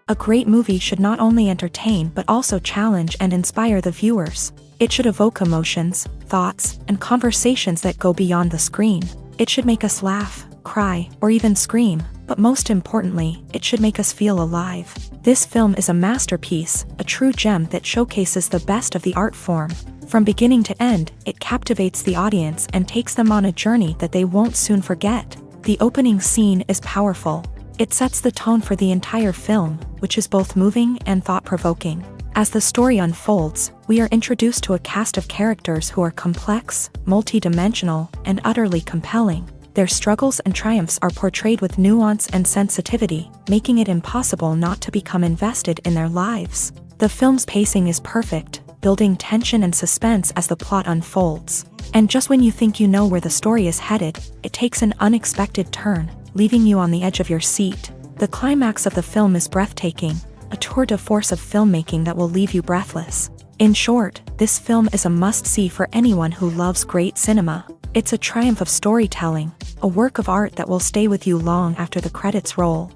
A great movie should not only entertain but also challenge and inspire the viewers. It should evoke emotions, thoughts, and conversations that go beyond the screen. It should make us laugh, cry, or even scream, but most importantly, it should make us feel alive. This film is a masterpiece, a true gem that showcases the best of the art form. From beginning to end, it captivates the audience and takes them on a journey that they won't soon forget. The opening scene is powerful. It sets the tone for the entire film, which is both moving and thought-provoking. As the story unfolds, we are introduced to a cast of characters who are complex, multi-dimensional, and utterly compelling. Their struggles and triumphs are portrayed with nuance and sensitivity, making it impossible not to become invested in their lives. The film's pacing is perfect, building tension and suspense as the plot unfolds. And just when you think you know where the story is headed, it takes an unexpected turn, leaving you on the edge of your seat. The climax of the film is breathtaking, a tour de force of filmmaking that will leave you breathless. In short, this film is a must-see for anyone who loves great cinema. It's a triumph of storytelling, a work of art that will stay with you long after the credits roll.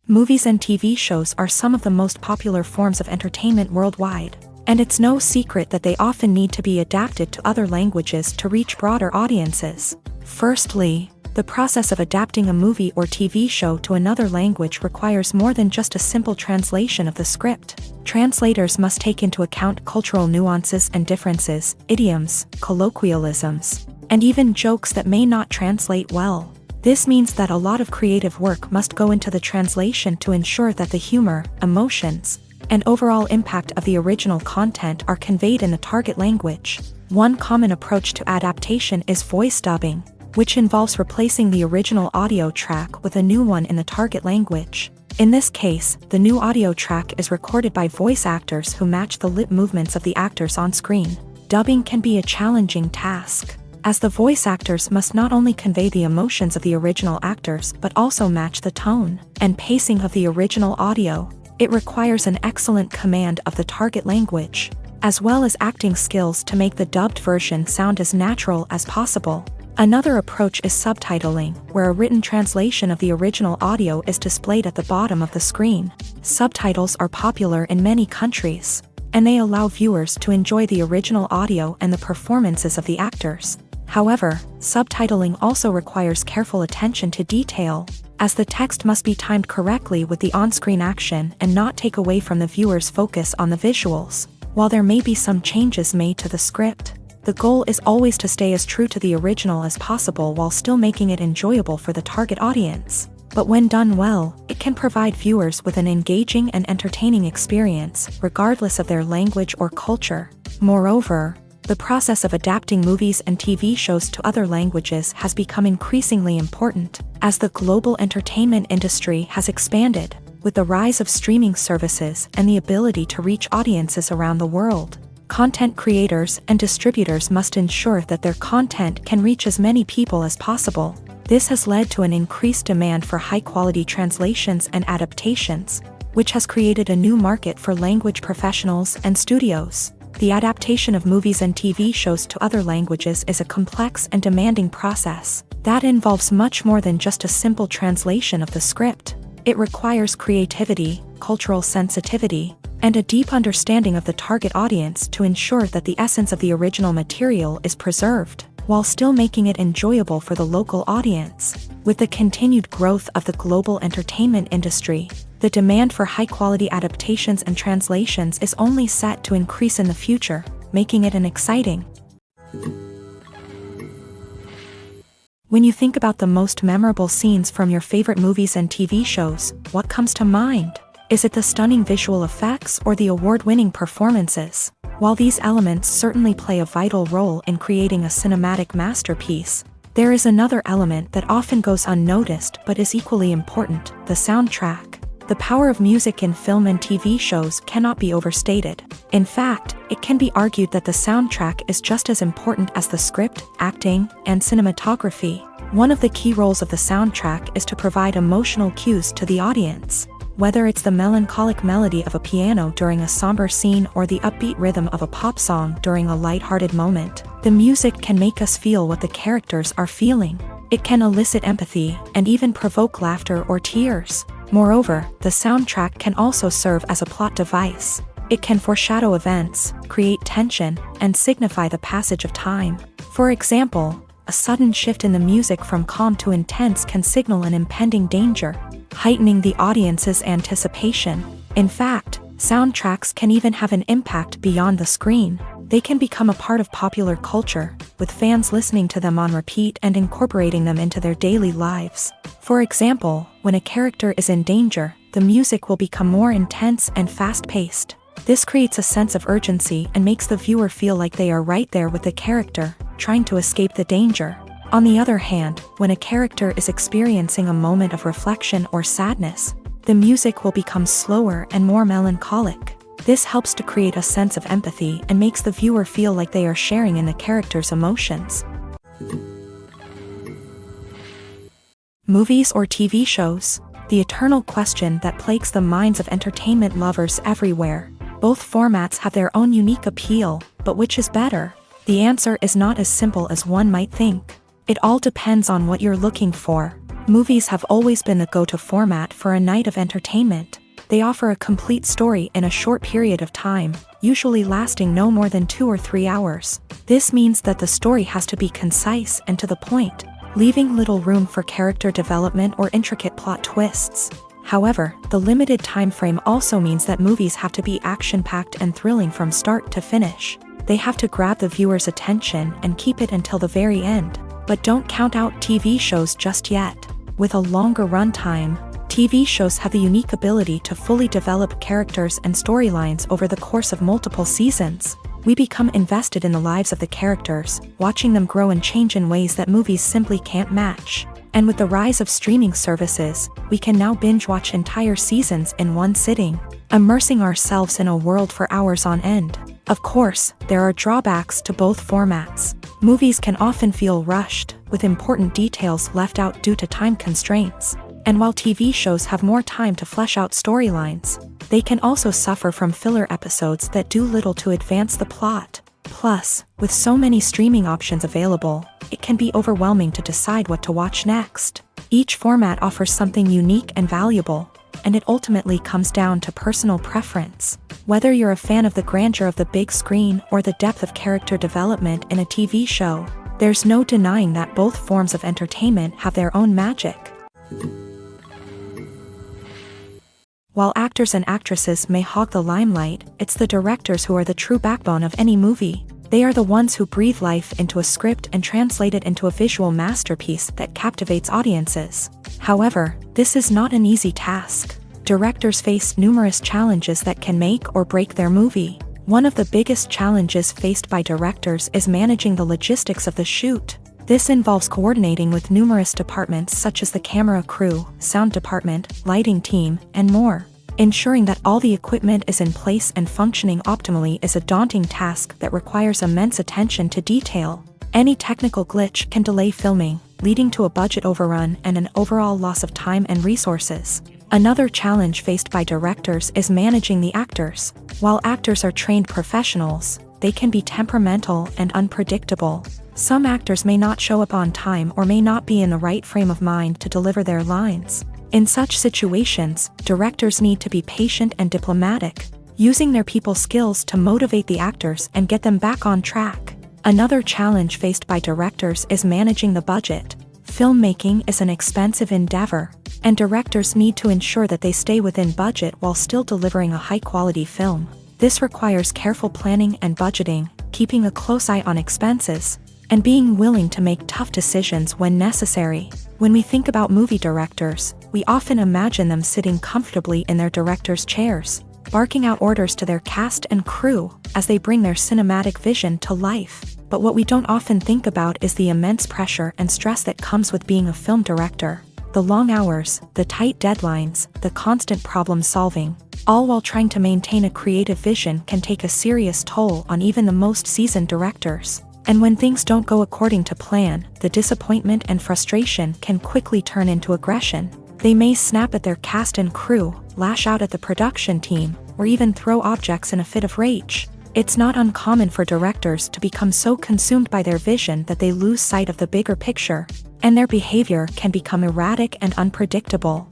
Movies and TV shows are some of the most popular forms of entertainment worldwide, and it's no secret that they often need to be adapted to other languages to reach broader audiences. Firstly, the process of adapting a movie or TV show to another language requires more than just a simple translation of the script. Translators must take into account cultural nuances and differences, idioms, colloquialisms, and even jokes that may not translate well. This means that a lot of creative work must go into the translation to ensure that the humor, emotions, and overall impact of the original content are conveyed in the target language. One common approach to adaptation is voice dubbing, which involves replacing the original audio track with a new one in the target language. In this case, the new audio track is recorded by voice actors who match the lip movements of the actors on screen. Dubbing can be a challenging task, as the voice actors must not only convey the emotions of the original actors but also match the tone and pacing of the original audio. It requires an excellent command of the target language, as well as acting skills to make the dubbed version sound as natural as possible. Another approach is subtitling, where a written translation of the original audio is displayed at the bottom of the screen. Subtitles are popular in many countries, and they allow viewers to enjoy the original audio and the performances of the actors. However, subtitling also requires careful attention to detail, as the text must be timed correctly with the on-screen action and not take away from the viewer's focus on the visuals. While there may be some changes made to the script, the goal is always to stay as true to the original as possible while still making it enjoyable for the target audience. But when done well, it can provide viewers with an engaging and entertaining experience, regardless of their language or culture. Moreover, the process of adapting movies and TV shows to other languages has become increasingly important, as the global entertainment industry has expanded, with the rise of streaming services and the ability to reach audiences around the world. Content creators and distributors must ensure that their content can reach as many people as possible. This has led to an increased demand for high-quality translations and adaptations, which has created a new market for language professionals and studios. The adaptation of movies and TV shows to other languages is a complex and demanding process that involves much more than just a simple translation of the script. It requires creativity, cultural sensitivity, and a deep understanding of the target audience to ensure that the essence of the original material is preserved, while still making it enjoyable for the local audience. With the continued growth of the global entertainment industry, the demand for high-quality adaptations and translations is only set to increase in the future, making it an exciting. When you think about the most memorable scenes from your favorite movies and TV shows, what comes to mind? Is it the stunning visual effects or the award-winning performances? While these elements certainly play a vital role in creating a cinematic masterpiece, there is another element that often goes unnoticed but is equally important: the soundtrack. The power of music in film and TV shows cannot be overstated. In fact, it can be argued that the soundtrack is just as important as the script, acting, and cinematography. One of the key roles of the soundtrack is to provide emotional cues to the audience. Whether it's the melancholic melody of a piano during a somber scene or the upbeat rhythm of a pop song during a lighthearted moment, the music can make us feel what the characters are feeling. It can elicit empathy and even provoke laughter or tears. Moreover, the soundtrack can also serve as a plot device. It can foreshadow events, create tension, and signify the passage of time. For example, a sudden shift in the music from calm to intense can signal an impending danger, heightening the audience's anticipation. In fact, soundtracks can even have an impact beyond the screen. They can become a part of popular culture, with fans listening to them on repeat and incorporating them into their daily lives. For example, when a character is in danger, the music will become more intense and fast-paced. This creates a sense of urgency and makes the viewer feel like they are right there with the character, trying to escape the danger. On the other hand, when a character is experiencing a moment of reflection or sadness, the music will become slower and more melancholic. This helps to create a sense of empathy and makes the viewer feel like they are sharing in the character's emotions. Movies or TV shows? The eternal question that plagues the minds of entertainment lovers everywhere. Both formats have their own unique appeal, but which is better? The answer is not as simple as one might think. It all depends on what you're looking for. Movies have always been the go-to format for a night of entertainment. They offer a complete story in a short period of time, usually lasting no more than 2 or 3 hours. This means that the story has to be concise and to the point, leaving little room for character development or intricate plot twists. However, the limited time frame also means that movies have to be action-packed and thrilling from start to finish. They have to grab the viewer's attention and keep it until the very end. But don't count out TV shows just yet. With a longer runtime, TV shows have the unique ability to fully develop characters and storylines over the course of multiple seasons. We become invested in the lives of the characters, watching them grow and change in ways that movies simply can't match. And with the rise of streaming services, we can now binge-watch entire seasons in one sitting, immersing ourselves in a world for hours on end. Of course, there are drawbacks to both formats. Movies can often feel rushed, with important details left out due to time constraints. And while TV shows have more time to flesh out storylines, they can also suffer from filler episodes that do little to advance the plot. Plus, with so many streaming options available, it can be overwhelming to decide what to watch next. Each format offers something unique and valuable, and it ultimately comes down to personal preference. Whether you're a fan of the grandeur of the big screen or the depth of character development in a TV show, there's no denying that both forms of entertainment have their own magic. While actors and actresses may hog the limelight, it's the directors who are the true backbone of any movie. They are the ones who breathe life into a script and translate it into a visual masterpiece that captivates audiences. However, this is not an easy task. Directors face numerous challenges that can make or break their movie. One of the biggest challenges faced by directors is managing the logistics of the shoot. This involves coordinating with numerous departments such as the camera crew, sound department, lighting team, and more. Ensuring that all the equipment is in place and functioning optimally is a daunting task that requires immense attention to detail. Any technical glitch can delay filming, leading to a budget overrun and an overall loss of time and resources. Another challenge faced by directors is managing the actors. While actors are trained professionals, they can be temperamental and unpredictable. Some actors may not show up on time or may not be in the right frame of mind to deliver their lines. In such situations, directors need to be patient and diplomatic, using their people skills to motivate the actors and get them back on track. Another challenge faced by directors is managing the budget. Filmmaking is an expensive endeavor, and directors need to ensure that they stay within budget while still delivering a high-quality film. This requires careful planning and budgeting, keeping a close eye on expenses, and being willing to make tough decisions when necessary. When we think about movie directors, we often imagine them sitting comfortably in their director's chairs, barking out orders to their cast and crew as they bring their cinematic vision to life. But what we don't often think about is the immense pressure and stress that comes with being a film director. The long hours, the tight deadlines, the constant problem solving, all while trying to maintain a creative vision can take a serious toll on even the most seasoned directors. And when things don't go according to plan, the disappointment and frustration can quickly turn into aggression. They may snap at their cast and crew, lash out at the production team, or even throw objects in a fit of rage. It's not uncommon for directors to become so consumed by their vision that they lose sight of the bigger picture. and their behavior can become erratic and unpredictable.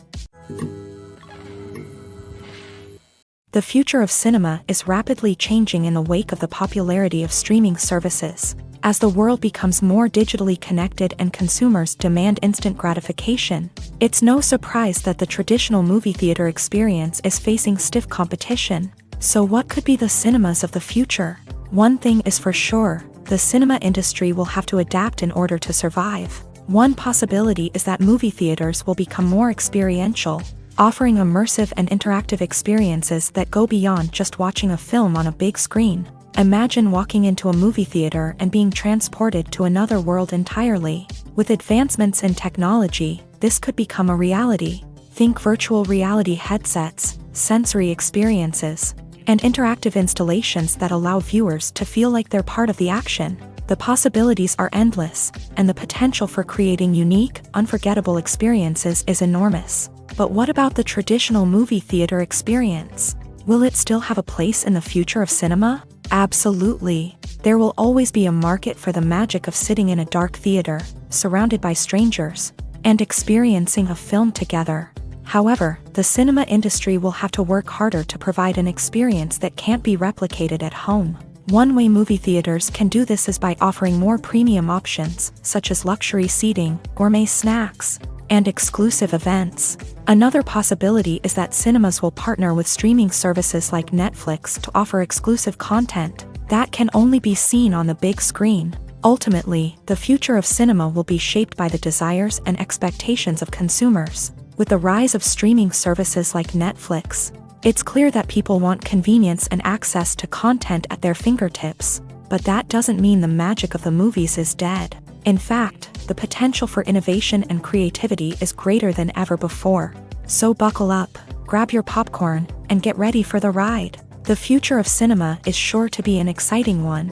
The future of cinema is rapidly changing in the wake of the popularity of streaming services. As the world becomes more digitally connected and consumers demand instant gratification, it's no surprise that the traditional movie theater experience is facing stiff competition. So what could be the cinemas of the future? One thing is for sure, the cinema industry will have to adapt in order to survive. One possibility is that movie theaters will become more experiential, offering immersive and interactive experiences that go beyond just watching a film on a big screen. Imagine walking into a movie theater and being transported to another world entirely. With advancements in technology, this could become a reality. Think virtual reality headsets, sensory experiences, and interactive installations that allow viewers to feel like they're part of the action. The possibilities are endless, and the potential for creating unique, unforgettable experiences is enormous. But what about the traditional movie theater experience? Will it still have a place in the future of cinema? Absolutely. There will always be a market for the magic of sitting in a dark theater, surrounded by strangers, and experiencing a film together. However, the cinema industry will have to work harder to provide an experience that can't be replicated at home. One way movie theaters can do this is by offering more premium options, such as luxury seating, gourmet snacks, and exclusive events. Another possibility is that cinemas will partner with streaming services like Netflix to offer exclusive content that can only be seen on the big screen. Ultimately, the future of cinema will be shaped by the desires and expectations of consumers. With the rise of streaming services like Netflix, it's clear that people want convenience and access to content at their fingertips. But that doesn't mean the magic of the movies is dead. In fact, the potential for innovation and creativity is greater than ever before. So buckle up, grab your popcorn, and get ready for the ride. The future of cinema is sure to be an exciting one.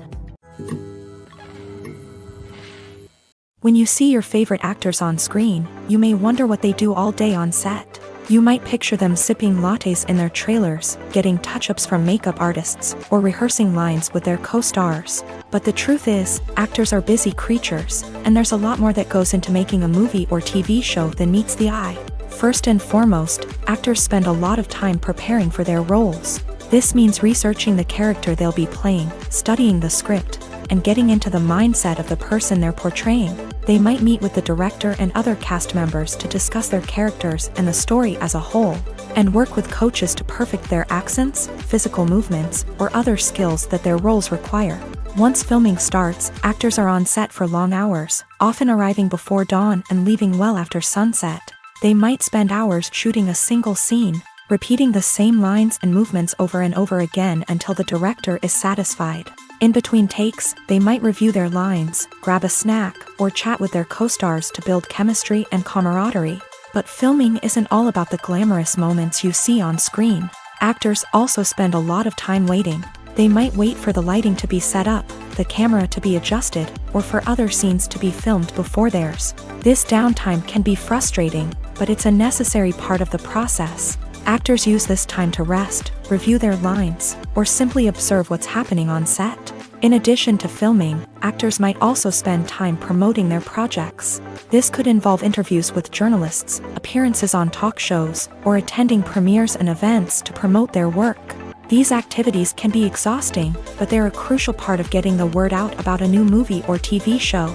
When you see your favorite actors on screen, you may wonder what they do all day on set. You might picture them sipping lattes in their trailers, getting touch-ups from makeup artists, or rehearsing lines with their co-stars. But the truth is, actors are busy creatures, and there's a lot more that goes into making a movie or TV show than meets the eye. First and foremost, actors spend a lot of time preparing for their roles. This means researching the character they'll be playing, studying the script, and getting into the mindset of the person they're portraying. They might meet with the director and other cast members to discuss their characters and the story as a whole, and work with coaches to perfect their accents, physical movements, or other skills that their roles require. Once filming starts, actors are on set for long hours, often arriving before dawn and leaving well after sunset. They might spend hours shooting a single scene, repeating the same lines and movements over and over again until the director is satisfied. In between takes, they might review their lines, grab a snack, or chat with their co-stars to build chemistry and camaraderie. But filming isn't all about the glamorous moments you see on screen. Actors also spend a lot of time waiting. They might wait for the lighting to be set up, the camera to be adjusted, or for other scenes to be filmed before theirs. This downtime can be frustrating, but it's a necessary part of the process. Actors use this time to rest, review their lines, or simply observe what's happening on set. In addition to filming, actors might also spend time promoting their projects. This could involve interviews with journalists, appearances on talk shows, or attending premieres and events to promote their work. These activities can be exhausting, but they're a crucial part of getting the word out about a new movie or TV show.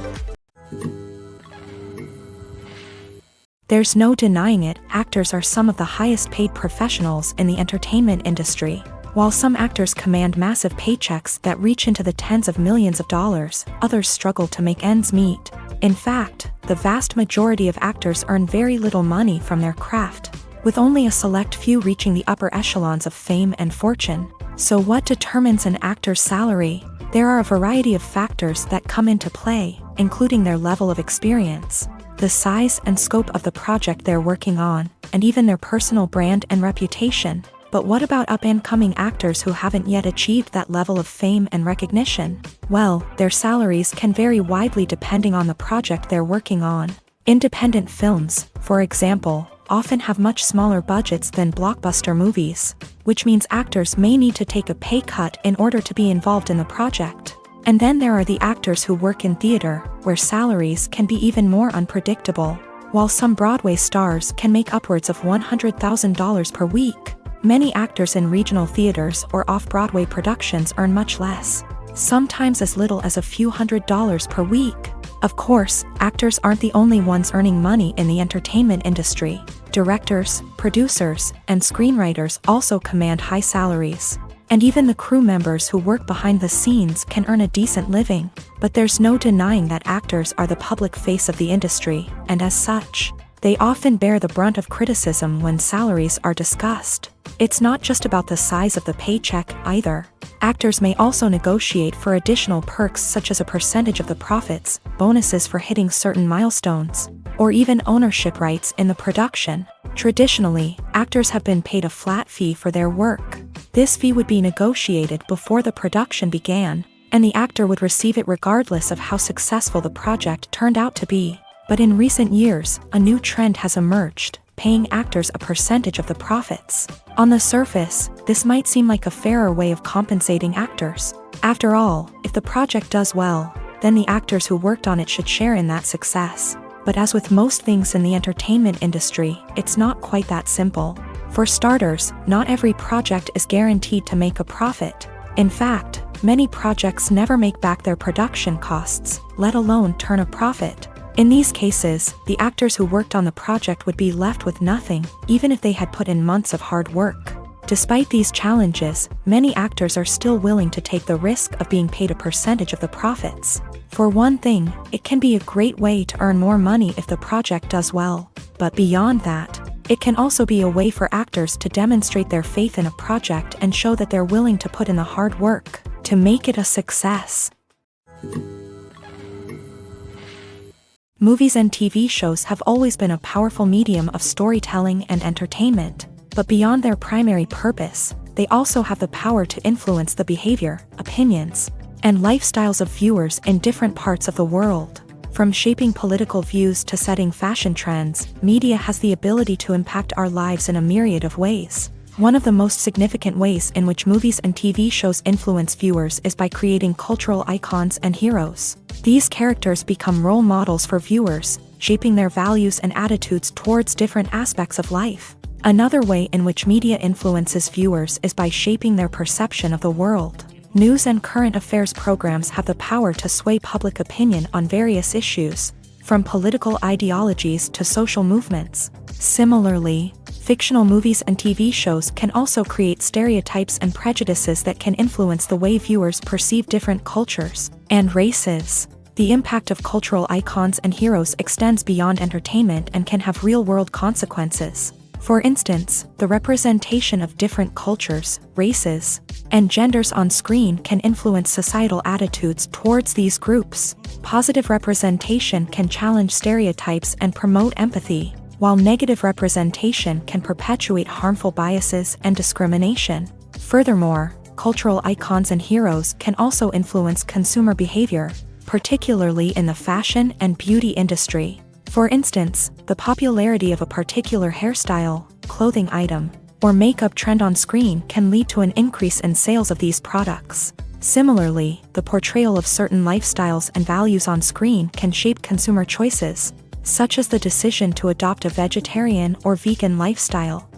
There's no denying it, actors are some of the highest paid professionals in the entertainment industry. While some actors command massive paychecks that reach into the tens of millions of dollars, others struggle to make ends meet. In fact, the vast majority of actors earn very little money from their craft, with only a select few reaching the upper echelons of fame and fortune. So what determines an actor's salary? There are a variety of factors that come into play, including their level of experience, the size and scope of the project they're working on, and even their personal brand and reputation. But what about up-and-coming actors who haven't yet achieved that level of fame and recognition? Well, their salaries can vary widely depending on the project they're working on. Independent films, for example, often have much smaller budgets than blockbuster movies, which means actors may need to take a pay cut in order to be involved in the project. And then there are the actors who work in theater, where salaries can be even more unpredictable. While some Broadway stars can make upwards of $100,000 per week, many actors in regional theaters or off-Broadway productions earn much less, sometimes as little as a few $100s per week. Of course, actors aren't the only ones earning money in the entertainment industry. Directors, producers, and screenwriters also command high salaries. And even the crew members who work behind the scenes can earn a decent living. But there's no denying that actors are the public face of the industry, and as such, they often bear the brunt of criticism when salaries are discussed. It's not just about the size of the paycheck, either. Actors may also negotiate for additional perks such as a percentage of the profits, bonuses for hitting certain milestones, or even ownership rights in the production. Traditionally, actors have been paid a flat fee for their work. This fee would be negotiated before the production began, and the actor would receive it regardless of how successful the project turned out to be. But in recent years, a new trend has emerged, paying actors a percentage of the profits. On the surface, this might seem like a fairer way of compensating actors. After all, if the project does well, then the actors who worked on it should share in that success. But as with most things in the entertainment industry, it's not quite that simple. For starters, not every project is guaranteed to make a profit. In fact, many projects never make back their production costs, let alone turn a profit. In these cases, the actors who worked on the project would be left with nothing, even if they had put in months of hard work. Despite these challenges, many actors are still willing to take the risk of being paid a percentage of the profits. For one thing, it can be a great way to earn more money if the project does well. But beyond that, it can also be a way for actors to demonstrate their faith in a project and show that they're willing to put in the hard work to make it a success. Movies and TV shows have always been a powerful medium of storytelling and entertainment, but beyond their primary purpose, they also have the power to influence the behavior, opinions, and lifestyles of viewers in different parts of the world. From shaping political views to setting fashion trends, media has the ability to impact our lives in a myriad of ways. One of the most significant ways in which movies and TV shows influence viewers is by creating cultural icons and heroes. These characters become role models for viewers, shaping their values and attitudes towards different aspects of life. Another way in which media influences viewers is by shaping their perception of the world. News and current affairs programs have the power to sway public opinion on various issues, from political ideologies to social movements. Similarly, fictional movies and TV shows can also create stereotypes and prejudices that can influence the way viewers perceive different cultures and races. The impact of cultural icons and heroes extends beyond entertainment and can have real-world consequences. For instance, the representation of different cultures, races, and genders on screen can influence societal attitudes towards these groups. Positive representation can challenge stereotypes and promote empathy, while negative representation can perpetuate harmful biases and discrimination. Furthermore, cultural icons and heroes can also influence consumer behavior, particularly in the fashion and beauty industry. For instance, the popularity of a particular hairstyle, clothing item, or makeup trend on screen can lead to an increase in sales of these products. Similarly, the portrayal of certain lifestyles and values on screen can shape consumer choices, such as the decision to adopt a vegetarian or vegan lifestyle.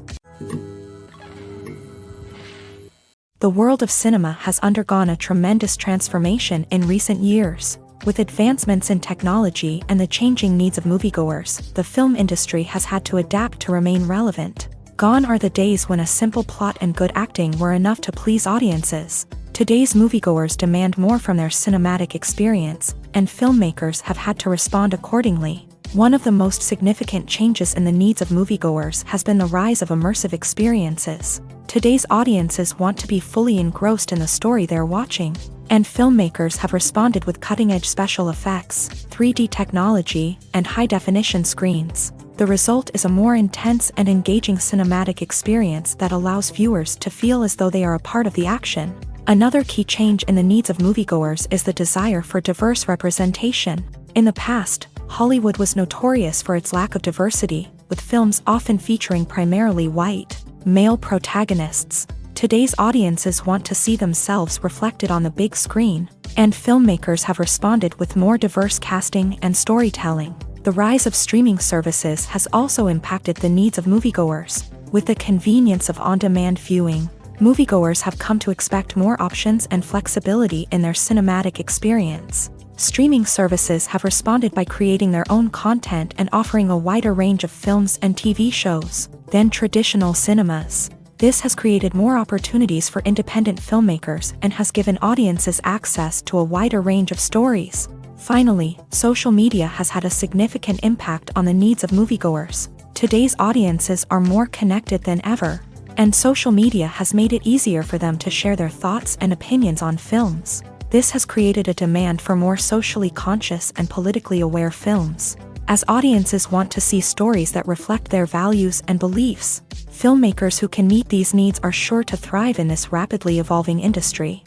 The world of cinema has undergone a tremendous transformation in recent years. With advancements in technology and the changing needs of moviegoers, the film industry has had to adapt to remain relevant. Gone are the days when a simple plot and good acting were enough to please audiences. Today's moviegoers demand more from their cinematic experience, and filmmakers have had to respond accordingly. One of the most significant changes in the needs of moviegoers has been the rise of immersive experiences. Today's audiences want to be fully engrossed in the story they're watching, and filmmakers have responded with cutting-edge special effects, 3D technology, and high-definition screens. The result is a more intense and engaging cinematic experience that allows viewers to feel as though they are a part of the action. Another key change in the needs of moviegoers is the desire for diverse representation. In the past, Hollywood was notorious for its lack of diversity, with films often featuring primarily white, male protagonists. Today's audiences want to see themselves reflected on the big screen, and filmmakers have responded with more diverse casting and storytelling. The rise of streaming services has also impacted the needs of moviegoers. With the convenience of on-demand viewing, moviegoers have come to expect more options and flexibility in their cinematic experience. Streaming services have responded by creating their own content and offering a wider range of films and TV shows than traditional cinemas. This has created more opportunities for independent filmmakers and has given audiences access to a wider range of stories. Finally, social media has had a significant impact on the needs of moviegoers. Today's audiences are more connected than ever, and social media has made it easier for them to share their thoughts and opinions on films. This has created a demand for more socially conscious and politically aware films. As audiences want to see stories that reflect their values and beliefs, filmmakers who can meet these needs are sure to thrive in this rapidly evolving industry.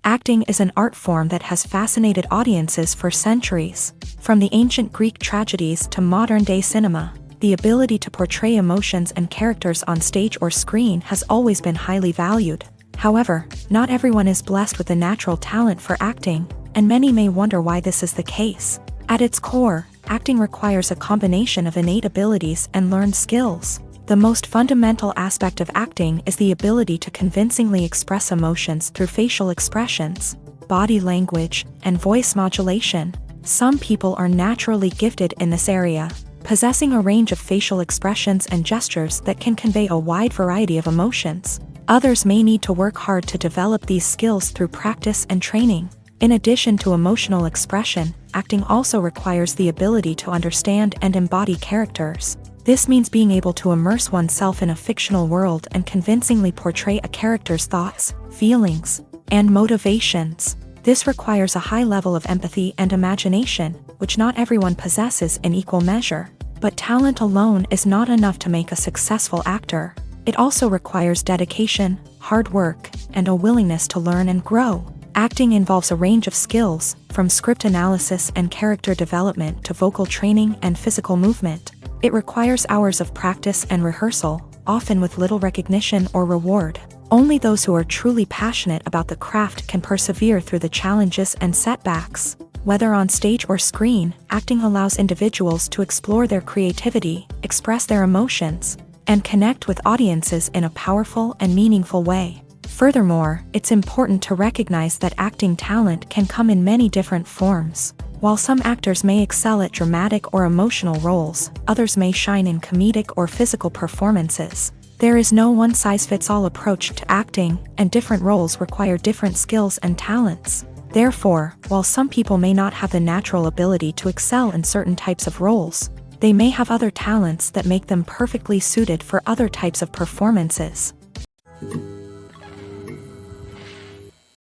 Acting is an art form that has fascinated audiences for centuries. From the ancient Greek tragedies to modern-day cinema, the ability to portray emotions and characters on stage or screen has always been highly valued. However, not everyone is blessed with a natural talent for acting, and many may wonder why this is the case. At its core, acting requires a combination of innate abilities and learned skills. The most fundamental aspect of acting is the ability to convincingly express emotions through facial expressions, body language, and voice modulation. Some people are naturally gifted in this area, possessing a range of facial expressions and gestures that can convey a wide variety of emotions. Others may need to work hard to develop these skills through practice and training. In addition to emotional expression, acting also requires the ability to understand and embody characters. This means being able to immerse oneself in a fictional world and convincingly portray a character's thoughts, feelings, and motivations. This requires a high level of empathy and imagination, which not everyone possesses in equal measure. But talent alone is not enough to make a successful actor. It also requires dedication, hard work, and a willingness to learn and grow. Acting involves a range of skills, from script analysis and character development to vocal training and physical movement. It requires hours of practice and rehearsal, often with little recognition or reward. Only those who are truly passionate about the craft can persevere through the challenges and setbacks. Whether on stage or screen, acting allows individuals to explore their creativity, express their emotions, and connect with audiences in a powerful and meaningful way. Furthermore, it's important to recognize that acting talent can come in many different forms. While some actors may excel at dramatic or emotional roles, others may shine in comedic or physical performances. There is no one-size-fits-all approach to acting, and different roles require different skills and talents. Therefore, while some people may not have the natural ability to excel in certain types of roles, they may have other talents that make them perfectly suited for other types of performances.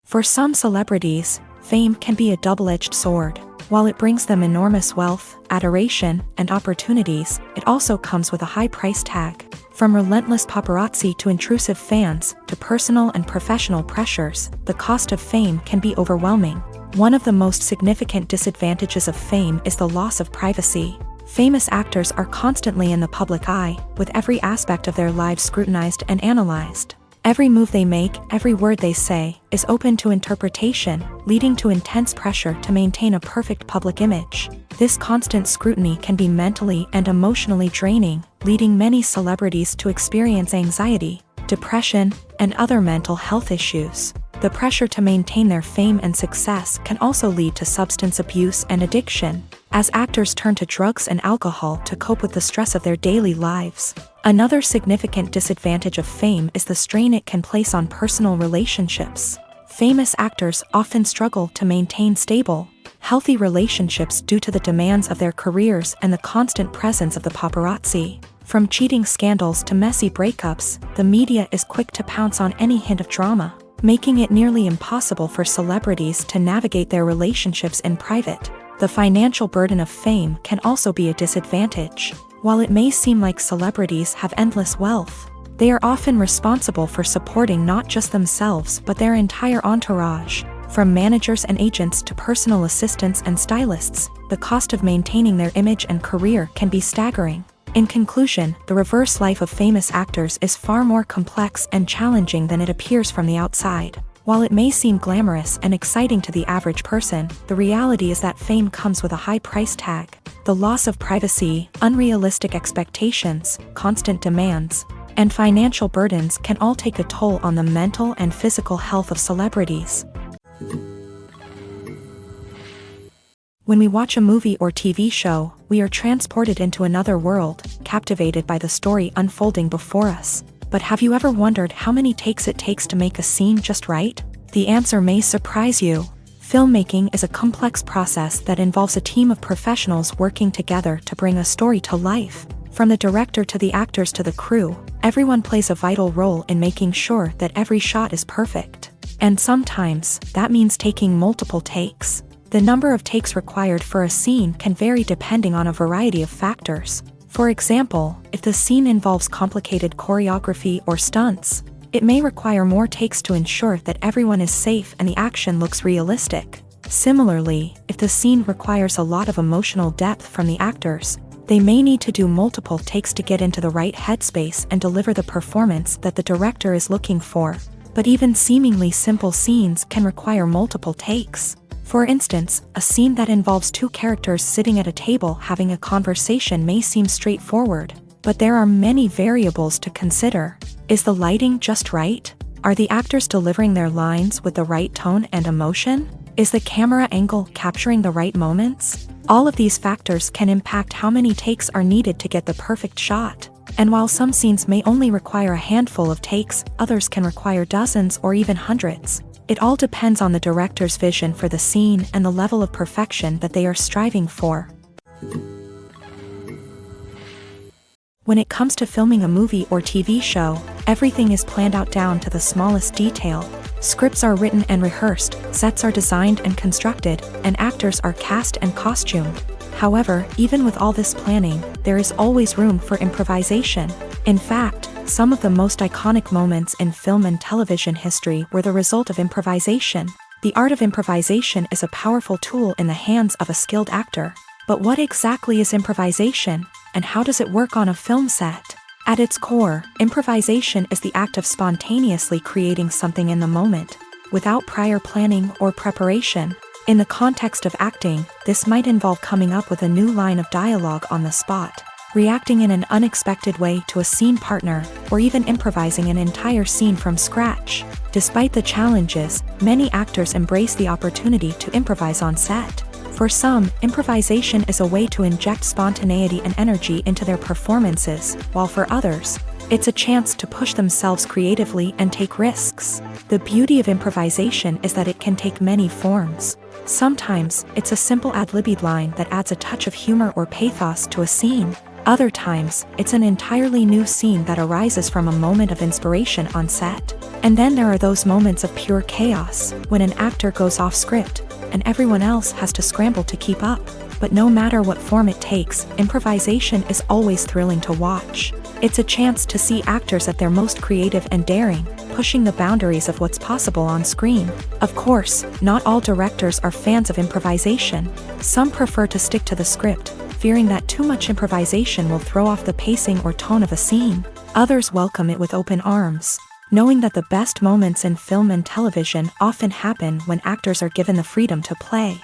For some celebrities, fame can be a double-edged sword. While it brings them enormous wealth, adoration, and opportunities, it also comes with a high price tag. From relentless paparazzi to intrusive fans, to personal and professional pressures, the cost of fame can be overwhelming. One of the most significant disadvantages of fame is the loss of privacy. Famous actors are constantly in the public eye, with every aspect of their lives scrutinized and analyzed. Every move they make, every word they say, is open to interpretation, leading to intense pressure to maintain a perfect public image. This constant scrutiny can be mentally and emotionally draining, leading many celebrities to experience anxiety, depression, and other mental health issues. The pressure to maintain their fame and success can also lead to substance abuse and addiction, as actors turn to drugs and alcohol to cope with the stress of their daily lives. Another significant disadvantage of fame is the strain it can place on personal relationships. Famous actors often struggle to maintain stable, healthy relationships due to the demands of their careers and the constant presence of the paparazzi. From cheating scandals to messy breakups, the media is quick to pounce on any hint of drama, making it nearly impossible for celebrities to navigate their relationships in private. The financial burden of fame can also be a disadvantage. While it may seem like celebrities have endless wealth, they are often responsible for supporting not just themselves but their entire entourage. From managers and agents to personal assistants and stylists, the cost of maintaining their image and career can be staggering. In conclusion, the reverse life of famous actors is far more complex and challenging than it appears from the outside. While it may seem glamorous and exciting to the average person, the reality is that fame comes with a high price tag. The loss of privacy, unrealistic expectations, constant demands, and financial burdens can all take a toll on the mental and physical health of celebrities. When we watch a movie or TV show, we are transported into another world, captivated by the story unfolding before us. But have you ever wondered how many takes it takes to make a scene just right? The answer may surprise you. Filmmaking is a complex process that involves a team of professionals working together to bring a story to life. From the director to the actors to the crew, everyone plays a vital role in making sure that every shot is perfect. And sometimes, that means taking multiple takes. The number of takes required for a scene can vary depending on a variety of factors. For example, if the scene involves complicated choreography or stunts, it may require more takes to ensure that everyone is safe and the action looks realistic. Similarly, if the scene requires a lot of emotional depth from the actors, they may need to do multiple takes to get into the right headspace and deliver the performance that the director is looking for. But even seemingly simple scenes can require multiple takes. For instance, a scene that involves two characters sitting at a table having a conversation may seem straightforward, but there are many variables to consider. Is the lighting just right? Are the actors delivering their lines with the right tone and emotion? Is the camera angle capturing the right moments? All of these factors can impact how many takes are needed to get the perfect shot. And while some scenes may only require a handful of takes, others can require dozens or even hundreds. It all depends on the director's vision for the scene and the level of perfection that they are striving for. When it comes to filming a movie or TV show, everything is planned out down to the smallest detail. Scripts are written and rehearsed, sets are designed and constructed, and actors are cast and costumed. However, even with all this planning, there is always room for improvisation. In fact, some of the most iconic moments in film and television history were the result of improvisation. The art of improvisation is a powerful tool in the hands of a skilled actor. But what exactly is improvisation, and how does it work on a film set? At its core, improvisation is the act of spontaneously creating something in the moment, without prior planning or preparation. In the context of acting, this might involve coming up with a new line of dialogue on the spot, reacting in an unexpected way to a scene partner, or even improvising an entire scene from scratch. Despite the challenges, many actors embrace the opportunity to improvise on set. For some, improvisation is a way to inject spontaneity and energy into their performances, while for others, it's a chance to push themselves creatively and take risks. The beauty of improvisation is that it can take many forms. Sometimes, it's a simple ad-libbed line that adds a touch of humor or pathos to a scene. Other times, it's an entirely new scene that arises from a moment of inspiration on set. And then there are those moments of pure chaos, when an actor goes off script, and everyone else has to scramble to keep up. But no matter what form it takes, improvisation is always thrilling to watch. It's a chance to see actors at their most creative and daring, pushing the boundaries of what's possible on screen. Of course, not all directors are fans of improvisation. Some prefer to stick to the script, fearing that too much improvisation will throw off the pacing or tone of a scene. Others welcome it with open arms, knowing that the best moments in film and television often happen when actors are given the freedom to play.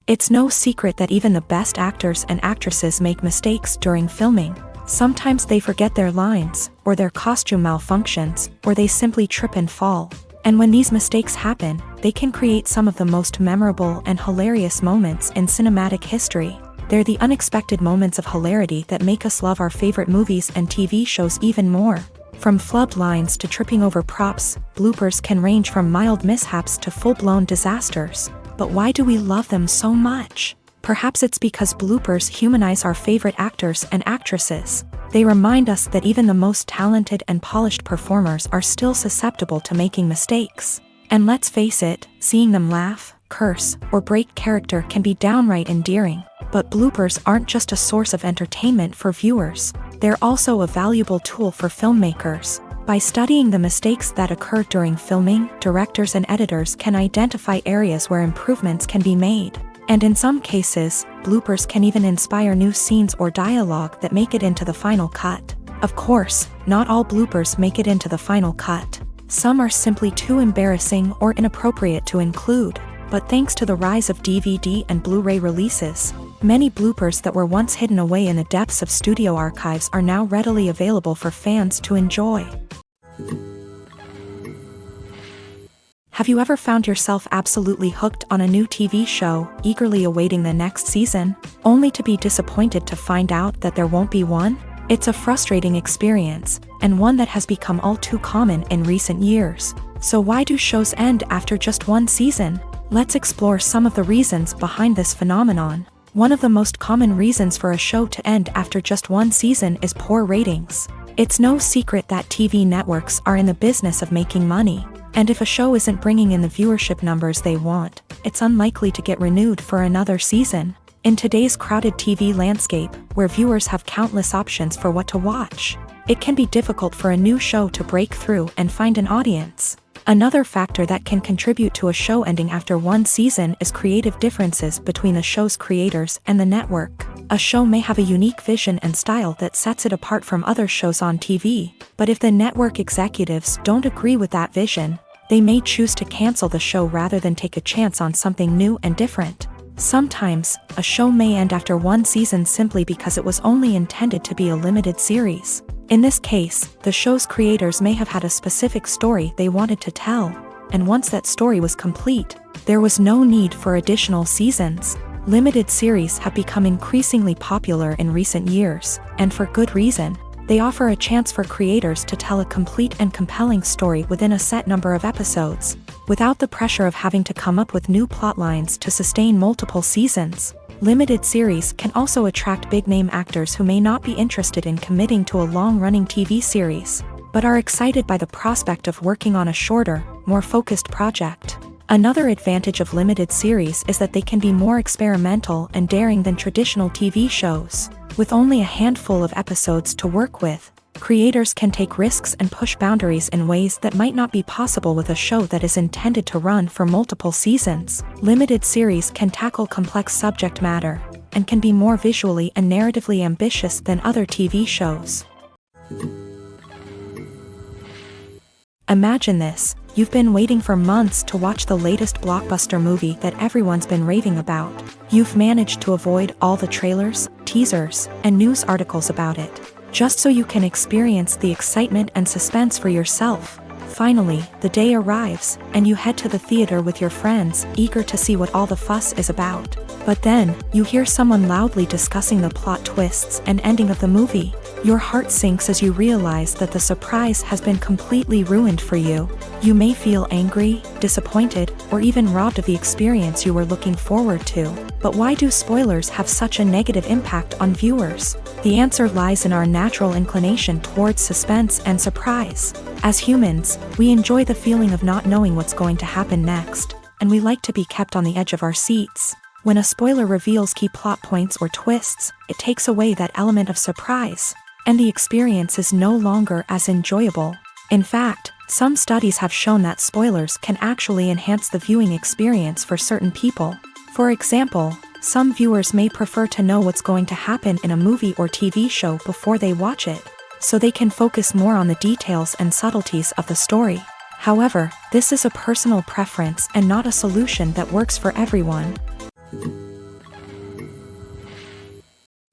It's no secret that even the best actors and actresses make mistakes during filming. Sometimes they forget their lines, or their costume malfunctions, or they simply trip and fall. And when these mistakes happen, they can create some of the most memorable and hilarious moments in cinematic history. They're the unexpected moments of hilarity that make us love our favorite movies and TV shows even more. From flubbed lines to tripping over props, bloopers can range from mild mishaps to full-blown disasters. But why do we love them so much? Perhaps it's because bloopers humanize our favorite actors and actresses. They remind us that even the most talented and polished performers are still susceptible to making mistakes. And let's face it, seeing them laugh, curse, or break character can be downright endearing. But bloopers aren't just a source of entertainment for viewers. They're also a valuable tool for filmmakers. By studying the mistakes that occur during filming, directors and editors can identify areas where improvements can be made. And in some cases, bloopers can even inspire new scenes or dialogue that make it into the final cut. Of course, not all bloopers make it into the final cut. Some are simply too embarrassing or inappropriate to include. But thanks to the rise of DVD and Blu-ray releases, many bloopers that were once hidden away in the depths of studio archives are now readily available for fans to enjoy. Have you ever found yourself absolutely hooked on a new TV show, eagerly awaiting the next season, only to be disappointed to find out that there won't be one? It's a frustrating experience, and one that has become all too common in recent years. So why do shows end after just one season? Let's explore some of the reasons behind this phenomenon. One of the most common reasons for a show to end after just one season is poor ratings. It's no secret that TV networks are in the business of making money. And if a show isn't bringing in the viewership numbers they want, it's unlikely to get renewed for another season. In today's crowded TV landscape, where viewers have countless options for what to watch, it can be difficult for a new show to break through and find an audience. Another factor that can contribute to a show ending after one season is creative differences between the show's creators and the network. A show may have a unique vision and style that sets it apart from other shows on TV, but if the network executives don't agree with that vision, they may choose to cancel the show rather than take a chance on something new and different. Sometimes, a show may end after one season simply because it was only intended to be a limited series. In this case, the show's creators may have had a specific story they wanted to tell, and once that story was complete, there was no need for additional seasons. Limited series have become increasingly popular in recent years, and for good reason. They offer a chance for creators to tell a complete and compelling story within a set number of episodes, without the pressure of having to come up with new plotlines to sustain multiple seasons. Limited series can also attract big-name actors who may not be interested in committing to a long-running TV series, but are excited by the prospect of working on a shorter, more focused project. Another advantage of limited series is that they can be more experimental and daring than traditional TV shows. With only a handful of episodes to work with, creators can take risks and push boundaries in ways that might not be possible with a show that is intended to run for multiple seasons. Limited series can tackle complex subject matter, and can be more visually and narratively ambitious than other TV shows. Imagine this. You've been waiting for months to watch the latest blockbuster movie that everyone's been raving about. You've managed to avoid all the trailers, teasers, and news articles about it, just so you can experience the excitement and suspense for yourself. Finally, the day arrives, and you head to the theater with your friends, eager to see what all the fuss is about. But then, you hear someone loudly discussing the plot twists and ending of the movie. Your heart sinks as you realize that the surprise has been completely ruined for you. You may feel angry, disappointed, or even robbed of the experience you were looking forward to. But why do spoilers have such a negative impact on viewers? The answer lies in our natural inclination towards suspense and surprise. As humans, we enjoy the feeling of not knowing what's going to happen next, and we like to be kept on the edge of our seats. When a spoiler reveals key plot points or twists, it takes away that element of surprise, and the experience is no longer as enjoyable. In fact, some studies have shown that spoilers can actually enhance the viewing experience for certain people. For example, some viewers may prefer to know what's going to happen in a movie or TV show before they watch it, so they can focus more on the details and subtleties of the story. However, this is a personal preference and not a solution that works for everyone.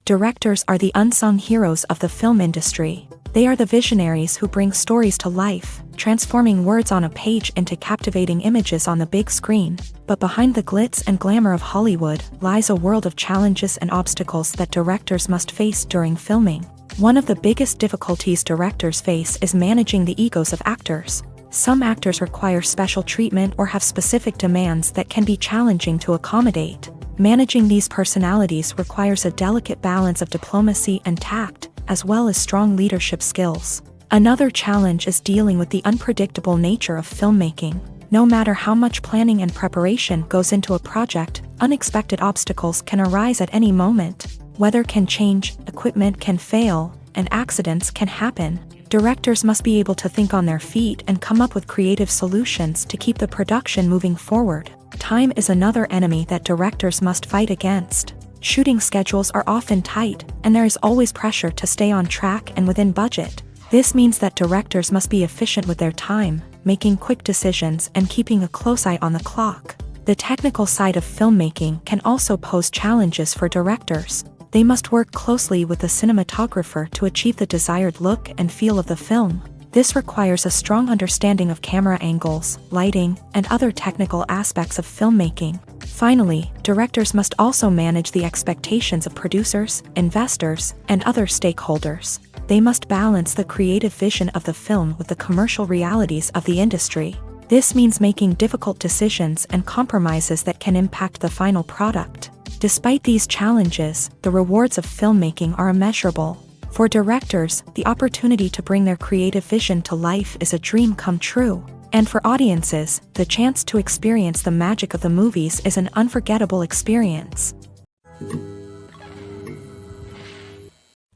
Directors are the unsung heroes of the film industry. They are the visionaries who bring stories to life, transforming words on a page into captivating images on the big screen. But behind the glitz and glamour of Hollywood lies a world of challenges and obstacles that directors must face during filming. One of the biggest difficulties directors face is managing the egos of actors. Some actors require special treatment or have specific demands that can be challenging to accommodate. Managing these personalities requires a delicate balance of diplomacy and tact, as well as strong leadership skills. Another challenge is dealing with the unpredictable nature of filmmaking. No matter how much planning and preparation goes into a project, unexpected obstacles can arise at any moment. Weather can change, equipment can fail, and accidents can happen. Directors must be able to think on their feet and come up with creative solutions to keep the production moving forward. Time is another enemy that directors must fight against. Shooting schedules are often tight, and there is always pressure to stay on track and within budget. This means that directors must be efficient with their time, making quick decisions and keeping a close eye on the clock. The technical side of filmmaking can also pose challenges for directors. They must work closely with the cinematographer to achieve the desired look and feel of the film. This requires a strong understanding of camera angles, lighting, and other technical aspects of filmmaking. Finally, directors must also manage the expectations of producers, investors, and other stakeholders. They must balance the creative vision of the film with the commercial realities of the industry. This means making difficult decisions and compromises that can impact the final product. Despite these challenges, the rewards of filmmaking are immeasurable. For directors, the opportunity to bring their creative vision to life is a dream come true. And for audiences, the chance to experience the magic of the movies is an unforgettable experience.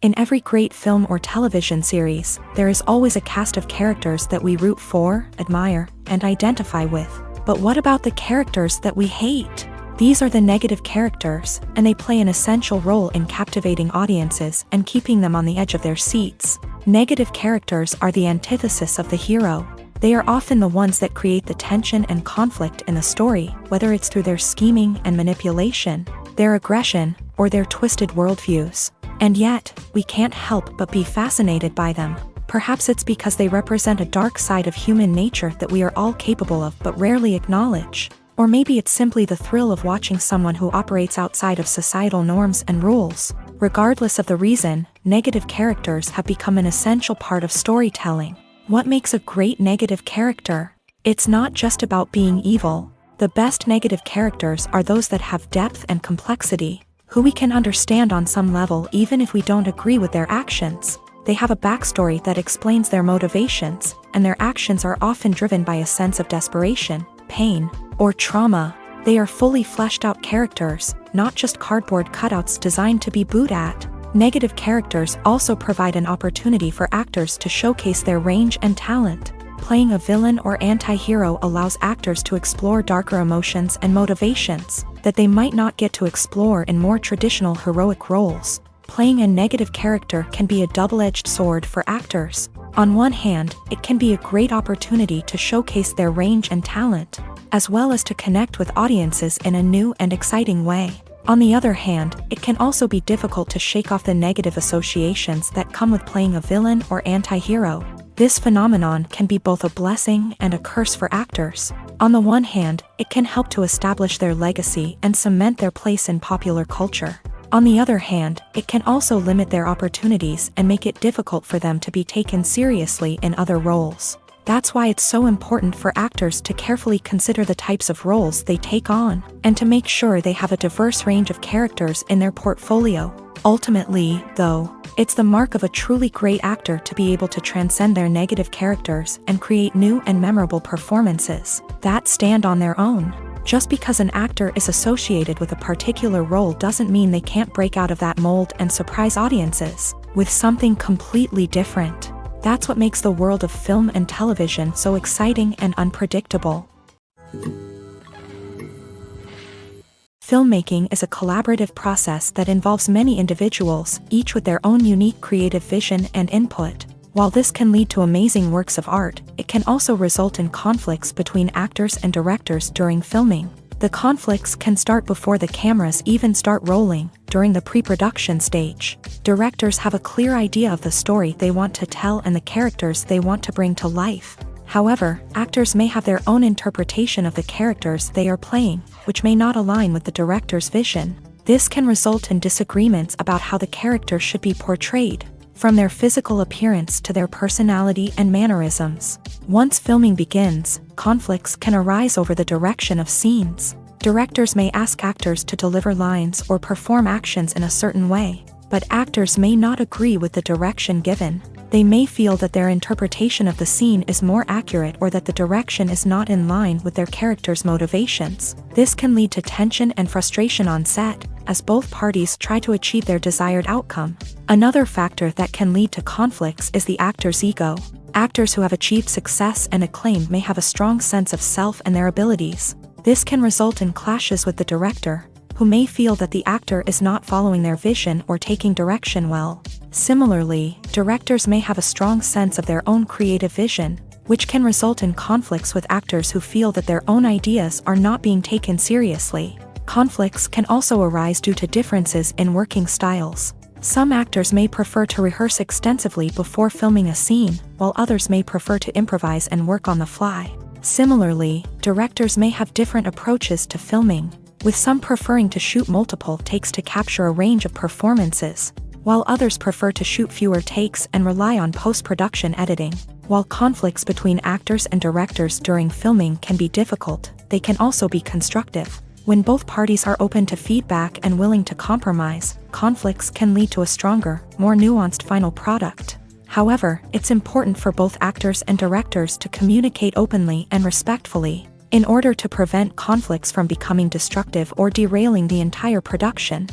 In every great film or television series, there is always a cast of characters that we root for, admire, and identify with. But what about the characters that we hate? These are the negative characters, and they play an essential role in captivating audiences and keeping them on the edge of their seats. Negative characters are the antithesis of the hero. They are often the ones that create the tension and conflict in the story, whether it's through their scheming and manipulation, their aggression, or their twisted worldviews. And yet, we can't help but be fascinated by them. Perhaps it's because they represent a dark side of human nature that we are all capable of but rarely acknowledge. Or maybe it's simply the thrill of watching someone who operates outside of societal norms and rules. Regardless of the reason, negative characters have become an essential part of storytelling. What makes a great negative character? It's not just about being evil. The best negative characters are those that have depth and complexity, who we can understand on some level even if we don't agree with their actions. They have a backstory that explains their motivations, and their actions are often driven by a sense of desperation, pain, or trauma. They are fully fleshed out characters, not just cardboard cutouts designed to be booed at. Negative characters also provide an opportunity for actors to showcase their range and talent. Playing a villain or anti-hero allows actors to explore darker emotions and motivations that they might not get to explore in more traditional heroic roles. Playing a negative character can be a double-edged sword for actors. On one hand, it can be a great opportunity to showcase their range and talent, as well as to connect with audiences in a new and exciting way. On the other hand, it can also be difficult to shake off the negative associations that come with playing a villain or anti-hero. This phenomenon can be both a blessing and a curse for actors. On the one hand, it can help to establish their legacy and cement their place in popular culture. On the other hand, it can also limit their opportunities and make it difficult for them to be taken seriously in other roles. That's why it's so important for actors to carefully consider the types of roles they take on, and to make sure they have a diverse range of characters in their portfolio. Ultimately, though, it's the mark of a truly great actor to be able to transcend their negative characters and create new and memorable performances that stand on their own. Just because an actor is associated with a particular role doesn't mean they can't break out of that mold and surprise audiences with something completely different. That's what makes the world of film and television so exciting and unpredictable. Filmmaking is a collaborative process that involves many individuals, each with their own unique creative vision and input. While this can lead to amazing works of art, it can also result in conflicts between actors and directors during filming. The conflicts can start before the cameras even start rolling, during the pre-production stage. Directors have a clear idea of the story they want to tell and the characters they want to bring to life. However, actors may have their own interpretation of the characters they are playing, which may not align with the director's vision. This can result in disagreements about how the character should be portrayed, from their physical appearance to their personality and mannerisms. Once filming begins, conflicts can arise over the direction of scenes. Directors may ask actors to deliver lines or perform actions in a certain way, but actors may not agree with the direction given. They may feel that their interpretation of the scene is more accurate or that the direction is not in line with their character's motivations. This can lead to tension and frustration on set, as both parties try to achieve their desired outcome. Another factor that can lead to conflicts is the actor's ego. Actors who have achieved success and acclaim may have a strong sense of self and their abilities. This can result in clashes with the director, who may feel that the actor is not following their vision or taking direction well. Similarly, directors may have a strong sense of their own creative vision, which can result in conflicts with actors who feel that their own ideas are not being taken seriously. Conflicts can also arise due to differences in working styles. Some actors may prefer to rehearse extensively before filming a scene, while others may prefer to improvise and work on the fly. Similarly, directors may have different approaches to filming, with some preferring to shoot multiple takes to capture a range of performances, while others prefer to shoot fewer takes and rely on post-production editing. While conflicts between actors and directors during filming can be difficult, they can also be constructive. When both parties are open to feedback and willing to compromise, conflicts can lead to a stronger, more nuanced final product. However, it's important for both actors and directors to communicate openly and respectfully, in order to prevent conflicts from becoming destructive or derailing the entire production.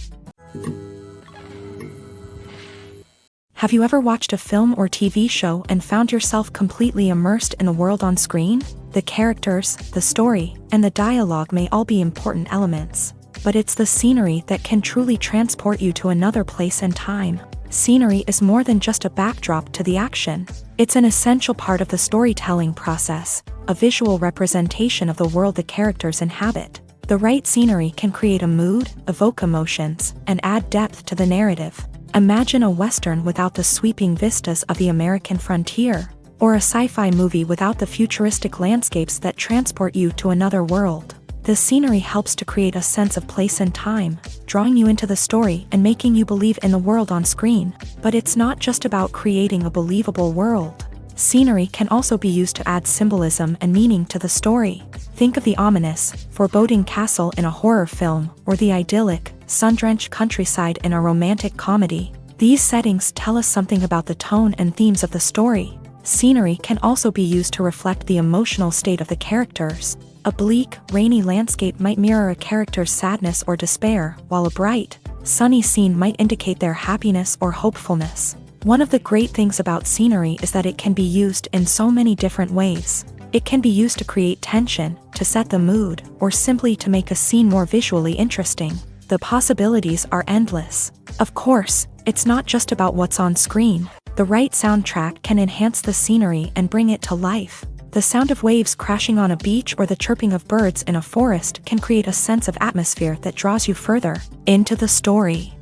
Have you ever watched a film or TV show and found yourself completely immersed in the world on screen? The characters, the story, and the dialogue may all be important elements, but it's the scenery that can truly transport you to another place and time. Scenery is more than just a backdrop to the action. It's an essential part of the storytelling process, a visual representation of the world the characters inhabit. The right scenery can create a mood, evoke emotions, and add depth to the narrative. Imagine a Western without the sweeping vistas of the American frontier, or a sci-fi movie without the futuristic landscapes that transport you to another world. The scenery helps to create a sense of place and time, drawing you into the story and making you believe in the world on screen. But it's not just about creating a believable world. Scenery can also be used to add symbolism and meaning to the story. Think of the ominous, foreboding castle in a horror film, or the idyllic, sun-drenched countryside in a romantic comedy. These settings tell us something about the tone and themes of the story. Scenery can also be used to reflect the emotional state of the characters. A bleak, rainy landscape might mirror a character's sadness or despair, while a bright, sunny scene might indicate their happiness or hopefulness. One of the great things about scenery is that it can be used in so many different ways. It can be used to create tension, to set the mood, or simply to make a scene more visually interesting. The possibilities are endless. Of course, it's not just about what's on screen. The right soundtrack can enhance the scenery and bring it to life. The sound of waves crashing on a beach or the chirping of birds in a forest can create a sense of atmosphere that draws you further into the story.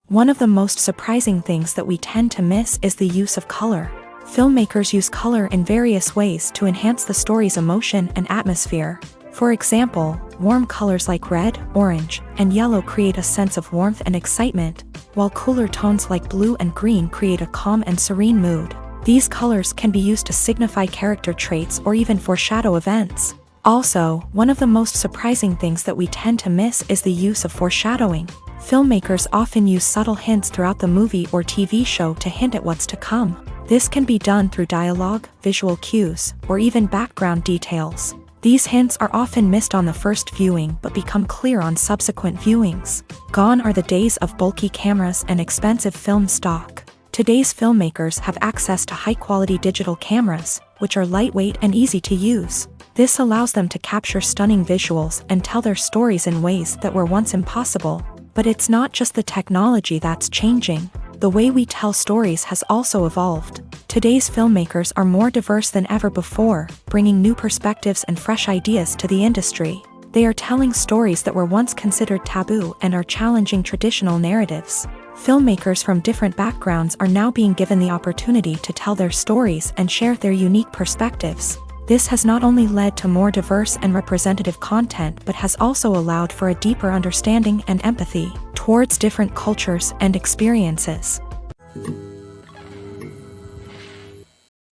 One of the most surprising things that we tend to miss is the use of color. Filmmakers use color in various ways to enhance the story's emotion and atmosphere. For example, warm colors like red, orange, and yellow create a sense of warmth and excitement, while cooler tones like blue and green create a calm and serene mood. These colors can be used to signify character traits or even foreshadow events. Also, one of the most surprising things that we tend to miss is the use of foreshadowing. Filmmakers often use subtle hints throughout the movie or TV show to hint at what's to come. This can be done through dialogue, visual cues, or even background details. These hints are often missed on the first viewing but become clear on subsequent viewings. Gone are the days of bulky cameras and expensive film stock. Today's filmmakers have access to high-quality digital cameras, which are lightweight and easy to use. This allows them to capture stunning visuals and tell their stories in ways that were once impossible. But it's not just the technology that's changing. The way we tell stories has also evolved. Today's filmmakers are more diverse than ever before, bringing new perspectives and fresh ideas to the industry. They are telling stories that were once considered taboo and are challenging traditional narratives. Filmmakers from different backgrounds are now being given the opportunity to tell their stories and share their unique perspectives. This has not only led to more diverse and representative content but has also allowed for a deeper understanding and empathy towards different cultures and experiences.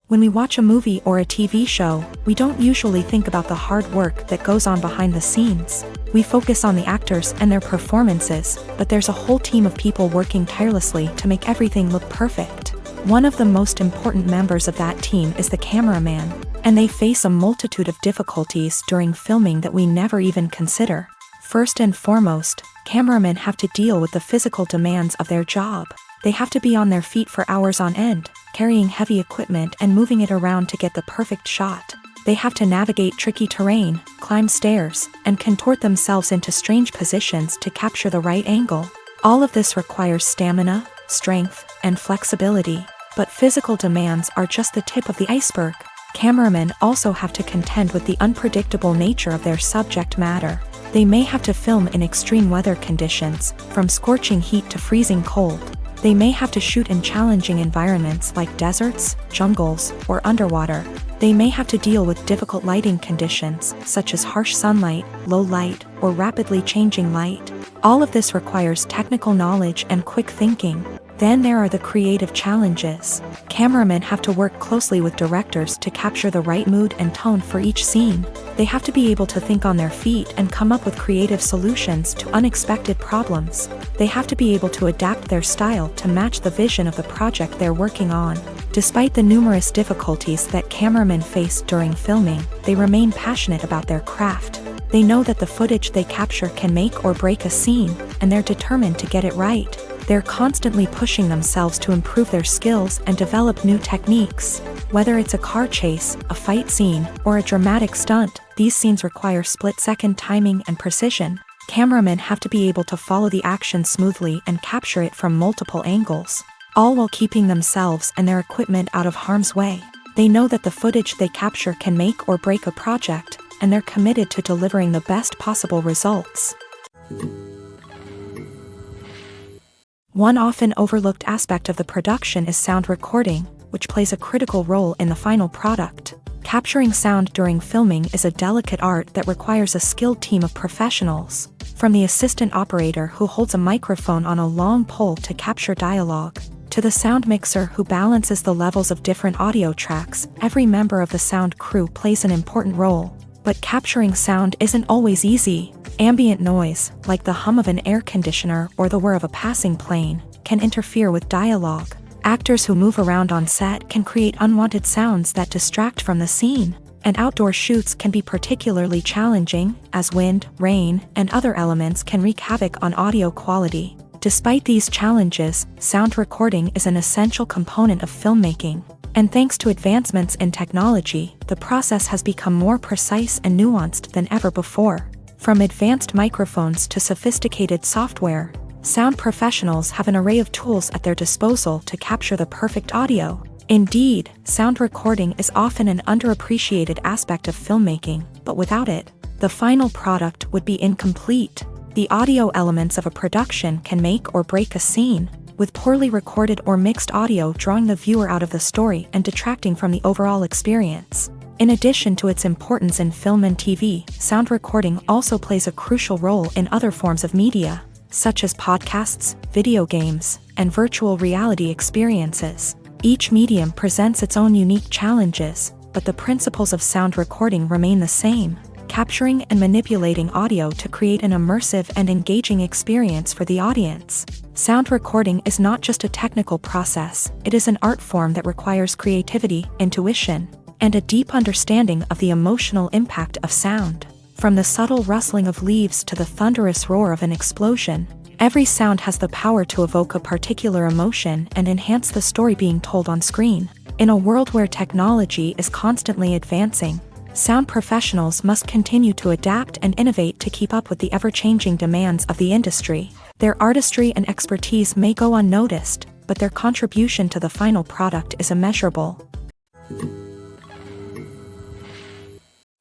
When we watch a movie or a TV show, we don't usually think about the hard work that goes on behind the scenes. We focus on the actors and their performances, but there's a whole team of people working tirelessly to make everything look perfect. One of the most important members of that team is the cameraman, and they face a multitude of difficulties during filming that we never even consider. First and foremost, cameramen have to deal with the physical demands of their job. They have to be on their feet for hours on end, carrying heavy equipment and moving it around to get the perfect shot. They have to navigate tricky terrain, climb stairs, and contort themselves into strange positions to capture the right angle. All of this requires stamina, strength, and flexibility. But physical demands are just the tip of the iceberg. Cameramen also have to contend with the unpredictable nature of their subject matter. They may have to film in extreme weather conditions, from scorching heat to freezing cold. They may have to shoot in challenging environments like deserts, jungles, or underwater. They may have to deal with difficult lighting conditions, such as harsh sunlight, low light, or rapidly changing light. All of this requires technical knowledge and quick thinking. Then there are the creative challenges. Cameramen have to work closely with directors to capture the right mood and tone for each scene. They have to be able to think on their feet and come up with creative solutions to unexpected problems. They have to be able to adapt their style to match the vision of the project they're working on. Despite the numerous difficulties that cameramen face during filming, they remain passionate about their craft. They know that the footage they capture can make or break a scene, and they're determined to get it right. They're constantly pushing themselves to improve their skills and develop new techniques. Whether it's a car chase, a fight scene, or a dramatic stunt, these scenes require split-second timing and precision. Cameramen have to be able to follow the action smoothly and capture it from multiple angles, all while keeping themselves and their equipment out of harm's way. They know that the footage they capture can make or break a project, and they're committed to delivering the best possible results. One often overlooked aspect of the production is sound recording, which plays a critical role in the final product. Capturing sound during filming is a delicate art that requires a skilled team of professionals. From the assistant operator who holds a microphone on a long pole to capture dialogue, to the sound mixer who balances the levels of different audio tracks, every member of the sound crew plays an important role. But capturing sound isn't always easy. Ambient noise, like the hum of an air conditioner or the whir of a passing plane, can interfere with dialogue. Actors who move around on set can create unwanted sounds that distract from the scene. And outdoor shoots can be particularly challenging, as wind, rain, and other elements can wreak havoc on audio quality. Despite these challenges, sound recording is an essential component of filmmaking. And thanks to advancements in technology, the process has become more precise and nuanced than ever before. From advanced microphones to sophisticated software, sound professionals have an array of tools at their disposal to capture the perfect audio. Indeed, sound recording is often an underappreciated aspect of filmmaking, but without it, the final product would be incomplete. The audio elements of a production can make or break a scene, with poorly recorded or mixed audio drawing the viewer out of the story and detracting from the overall experience. In addition to its importance in film and TV, sound recording also plays a crucial role in other forms of media, such as podcasts, video games, and virtual reality experiences. Each medium presents its own unique challenges, but the principles of sound recording remain the same, capturing and manipulating audio to create an immersive and engaging experience for the audience. Sound recording is not just a technical process, it is an art form that requires creativity, intuition, and a deep understanding of the emotional impact of sound. From the subtle rustling of leaves to the thunderous roar of an explosion, every sound has the power to evoke a particular emotion and enhance the story being told on screen. In a world where technology is constantly advancing, sound professionals must continue to adapt and innovate to keep up with the ever-changing demands of the industry. Their artistry and expertise may go unnoticed, but their contribution to the final product is immeasurable.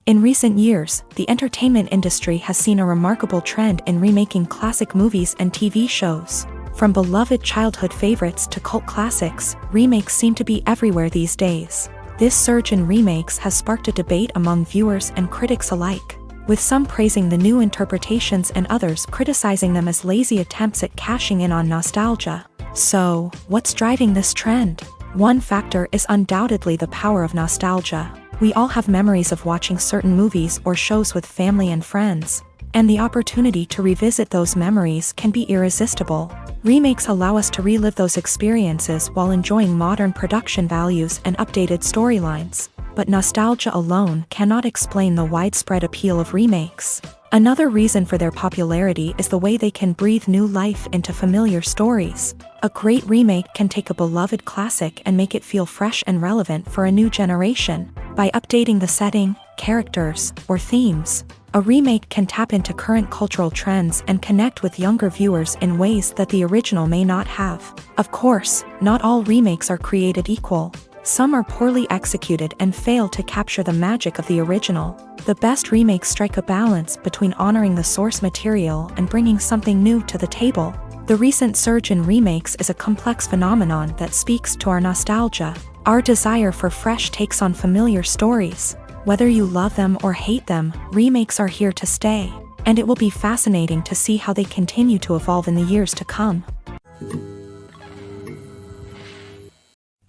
In recent years, the entertainment industry has seen a remarkable trend in remaking classic movies and TV shows. From beloved childhood favorites to cult classics, remakes seem to be everywhere these days. This surge in remakes has sparked a debate among viewers and critics alike, with some praising the new interpretations and others criticizing them as lazy attempts at cashing in on nostalgia. So, what's driving this trend? One factor is undoubtedly the power of nostalgia. We all have memories of watching certain movies or shows with family and friends, and the opportunity to revisit those memories can be irresistible. Remakes allow us to relive those experiences while enjoying modern production values and updated storylines. but nostalgia alone cannot explain the widespread appeal of remakes. Another reason for their popularity is the way they can breathe new life into familiar stories. A great remake can take a beloved classic and make it feel fresh and relevant for a new generation. By updating the setting, characters, or themes, a remake can tap into current cultural trends and connect with younger viewers in ways that the original may not have. Of course, not all remakes are created equal. Some are poorly executed and fail to capture the magic of the original. The best remakes strike a balance between honoring the source material and bringing something new to the table. The recent surge in remakes is a complex phenomenon that speaks to our nostalgia, our desire for fresh takes on familiar stories. Whether you love them or hate them, remakes are here to stay, and it will be fascinating to see how they continue to evolve in the years to come.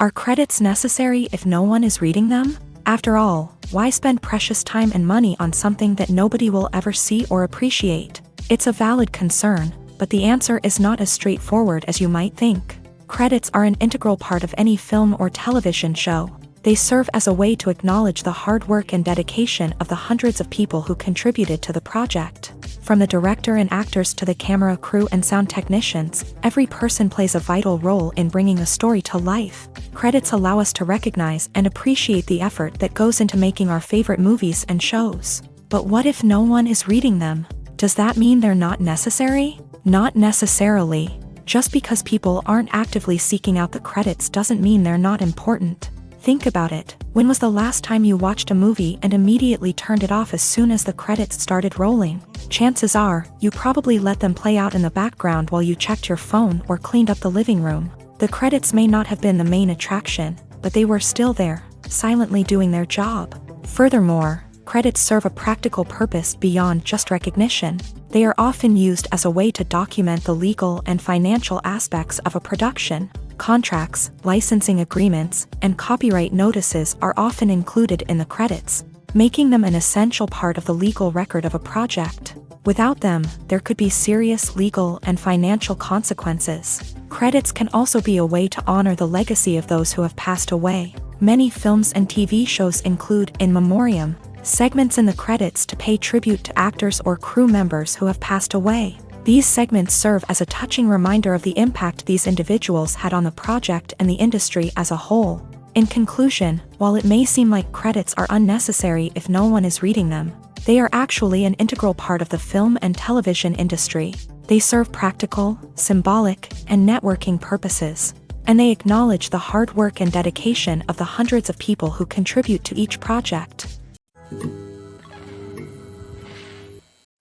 Are credits necessary if no one is reading them? After all, why spend precious time and money on something that nobody will ever see or appreciate? It's a valid concern, but the answer is not as straightforward as you might think. Credits are an integral part of any film or television show. They serve as a way to acknowledge the hard work and dedication of the hundreds of people who contributed to the project. From the director and actors to the camera crew and sound technicians, every person plays a vital role in bringing a story to life. Credits allow us to recognize and appreciate the effort that goes into making our favorite movies and shows. But what if no one is reading them? Does that mean they're not necessary? Not necessarily. Just because people aren't actively seeking out the credits doesn't mean they're not important. Think about it. When was the last time you watched a movie and immediately turned it off as soon as the credits started rolling? Chances are, you probably let them play out in the background while you checked your phone or cleaned up the living room. The credits may not have been the main attraction, but they were still there, silently doing their job. Furthermore, credits serve a practical purpose beyond just recognition. They are often used as a way to document the legal and financial aspects of a production. Contracts, licensing agreements, and copyright notices are often included in the credits, making them an essential part of the legal record of a project. Without them, there could be serious legal and financial consequences. Credits can also be a way to honor the legacy of those who have passed away. Many films and TV shows include in memoriam segments in the credits to pay tribute to actors or crew members who have passed away. These segments serve as a touching reminder of the impact these individuals had on the project and the industry as a whole. In conclusion, while it may seem like credits are unnecessary if no one is reading them, they are actually an integral part of the film and television industry. They serve practical, symbolic, and networking purposes, and they acknowledge the hard work and dedication of the hundreds of people who contribute to each project.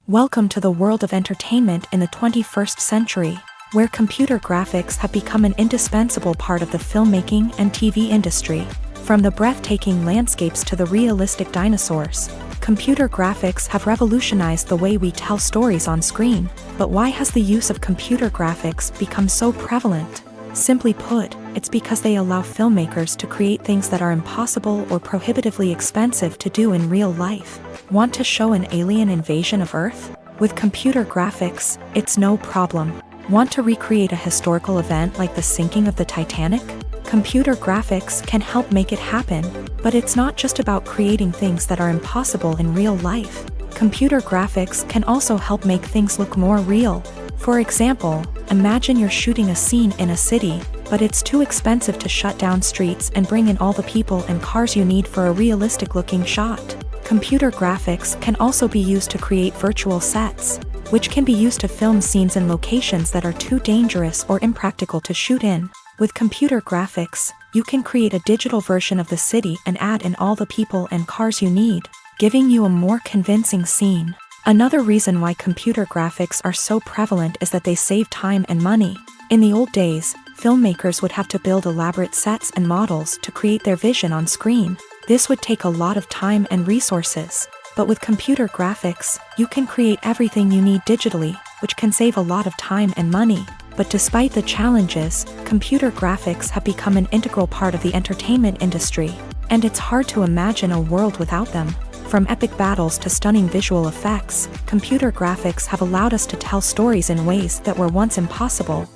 Welcome to the world of entertainment in the 21st century, where computer graphics have become an indispensable part of the filmmaking and TV industry. From the breathtaking landscapes to the realistic dinosaurs, computer graphics have revolutionized the way we tell stories on screen. But why has the use of computer graphics become so prevalent? Simply put, it's because they allow filmmakers to create things that are impossible or prohibitively expensive to do in real life. Want to show an alien invasion of Earth? With computer graphics, it's no problem. Want to recreate a historical event like the sinking of the Titanic? Computer graphics can help make it happen, but it's not just about creating things that are impossible in real life. Computer graphics can also help make things look more real. For example, imagine you're shooting a scene in a city, but it's too expensive to shut down streets and bring in all the people and cars you need for a realistic-looking shot. Computer graphics can also be used to create virtual sets, which can be used to film scenes in locations that are too dangerous or impractical to shoot in. With computer graphics, you can create a digital version of the city and add in all the people and cars you need, giving you a more convincing scene. Another reason why computer graphics are so prevalent is that they save time and money. In the old days, filmmakers would have to build elaborate sets and models to create their vision on screen. This would take a lot of time and resources. But with computer graphics, you can create everything you need digitally, which can save a lot of time and money. But despite the challenges, computer graphics have become an integral part of the entertainment industry, and it's hard to imagine a world without them. From epic battles to stunning visual effects, computer graphics have allowed us to tell stories in ways that were once impossible.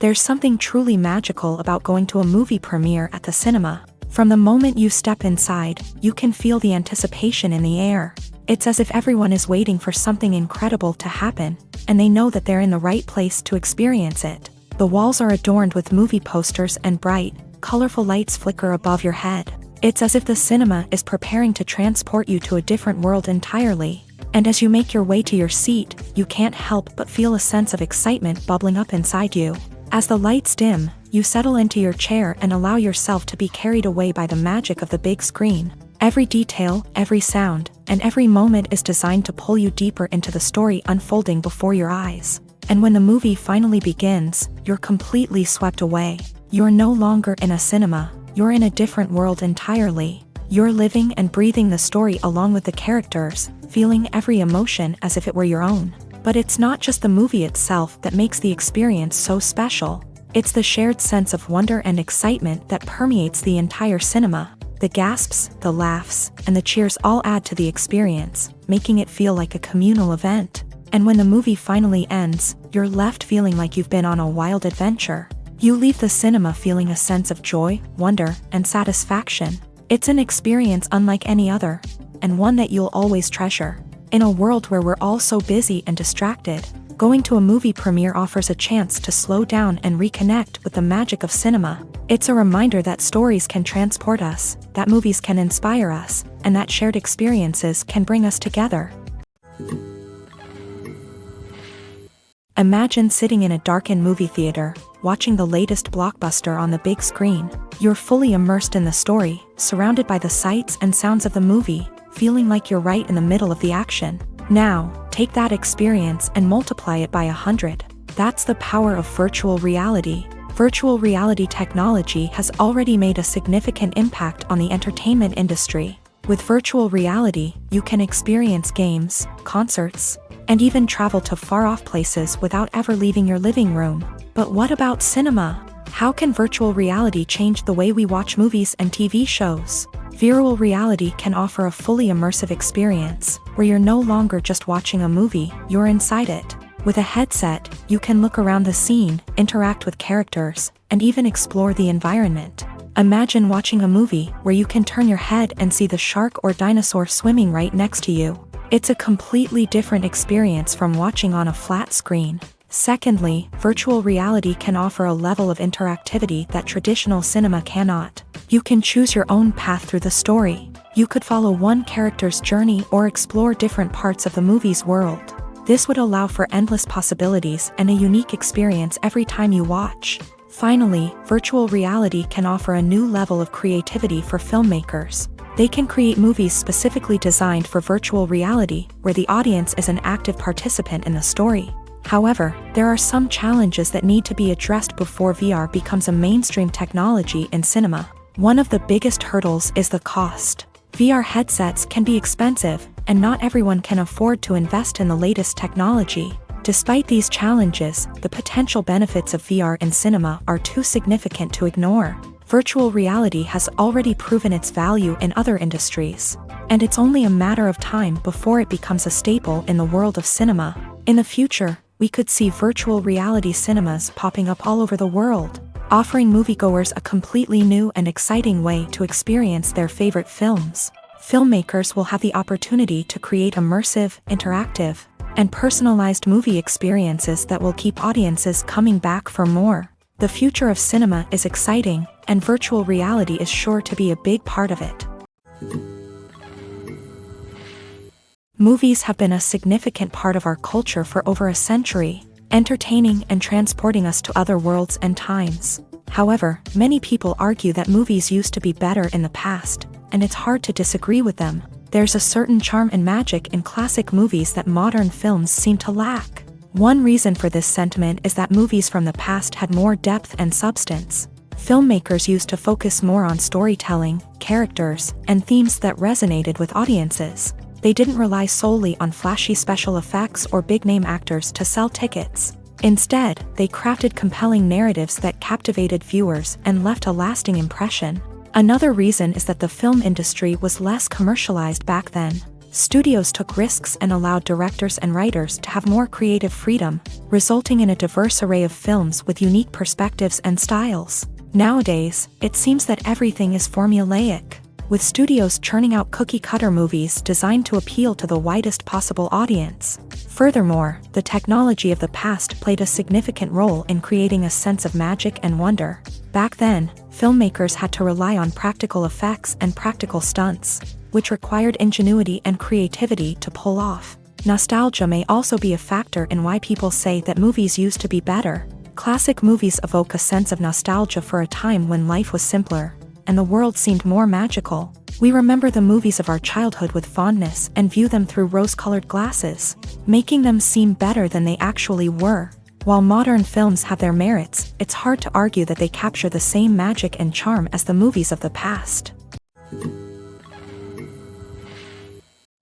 There's something truly magical about going to a movie premiere at the cinema. From the moment you step inside, you can feel the anticipation in the air. It's as if everyone is waiting for something incredible to happen, and they know that they're in the right place to experience it. The walls are adorned with movie posters and bright, colorful lights flicker above your head. It's as if the cinema is preparing to transport you to a different world entirely. And as you make your way to your seat, you can't help but feel a sense of excitement bubbling up inside you. As the lights dim, you settle into your chair and allow yourself to be carried away by the magic of the big screen. Every detail, every sound, and every moment is designed to pull you deeper into the story unfolding before your eyes. And when the movie finally begins, you're completely swept away. You're no longer in a cinema, you're in a different world entirely. You're living and breathing the story along with the characters, feeling every emotion as if it were your own. But it's not just the movie itself that makes the experience so special. It's the shared sense of wonder and excitement that permeates the entire cinema. The gasps, the laughs, and the cheers all add to the experience, making it feel like a communal event. And when the movie finally ends, you're left feeling like you've been on a wild adventure. You leave the cinema feeling a sense of joy, wonder, and satisfaction. It's an experience unlike any other, and one that you'll always treasure. In a world where we're all so busy and distracted, going to a movie premiere offers a chance to slow down and reconnect with the magic of cinema. It's a reminder that stories can transport us, that movies can inspire us, and that shared experiences can bring us together. Imagine sitting in a darkened movie theater, watching the latest blockbuster on the big screen. You're fully immersed in the story, surrounded by the sights and sounds of the movie, feeling like you're right in the middle of the action. Now, take that experience and multiply it by 100. That's the power of virtual reality. Virtual reality technology has already made a significant impact on the entertainment industry. With virtual reality, you can experience games, concerts, and even travel to far-off places without ever leaving your living room. But what about cinema? How can virtual reality change the way we watch movies and TV shows? Virtual reality can offer a fully immersive experience, where you're no longer just watching a movie, you're inside it. With a headset, you can look around the scene, interact with characters, and even explore the environment. Imagine watching a movie where you can turn your head and see the shark or dinosaur swimming right next to you. It's a completely different experience from watching on a flat screen. Secondly, virtual reality can offer a level of interactivity that traditional cinema cannot. You can choose your own path through the story. You could follow one character's journey or explore different parts of the movie's world. This would allow for endless possibilities and a unique experience every time you watch. Finally, virtual reality can offer a new level of creativity for filmmakers. They can create movies specifically designed for virtual reality, where the audience is an active participant in the story. However, there are some challenges that need to be addressed before VR becomes a mainstream technology in cinema. One of the biggest hurdles is the cost. VR headsets can be expensive, and not everyone can afford to invest in the latest technology. Despite these challenges, the potential benefits of VR in cinema are too significant to ignore. Virtual reality has already proven its value in other industries, and it's only a matter of time before it becomes a staple in the world of cinema. In the future, we could see virtual reality cinemas popping up all over the world, offering moviegoers a completely new and exciting way to experience their favorite films. Filmmakers will have the opportunity to create immersive, interactive, and personalized movie experiences that will keep audiences coming back for more. The future of cinema is exciting, and virtual reality is sure to be a big part of it. Movies have been a significant part of our culture for over a century, entertaining and transporting us to other worlds and times. However, many people argue that movies used to be better in the past, and it's hard to disagree with them. There's a certain charm and magic in classic movies that modern films seem to lack. One reason for this sentiment is that movies from the past had more depth and substance. Filmmakers used to focus more on storytelling, characters, and themes that resonated with audiences. They didn't rely solely on flashy special effects or big-name actors to sell tickets. Instead, they crafted compelling narratives that captivated viewers and left a lasting impression. Another reason is that the film industry was less commercialized back then. Studios took risks and allowed directors and writers to have more creative freedom, resulting in a diverse array of films with unique perspectives and styles. Nowadays, it seems that everything is formulaic, with studios churning out cookie-cutter movies designed to appeal to the widest possible audience. Furthermore, the technology of the past played a significant role in creating a sense of magic and wonder. Back then, filmmakers had to rely on practical effects and practical stunts, which required ingenuity and creativity to pull off. Nostalgia may also be a factor in why people say that movies used to be better. Classic movies evoke a sense of nostalgia for a time when life was simpler, and the world seemed more magical. We remember the movies of our childhood with fondness and view them through rose-colored glasses, making them seem better than they actually were. While modern films have their merits, it's hard to argue that they capture the same magic and charm as the movies of the past.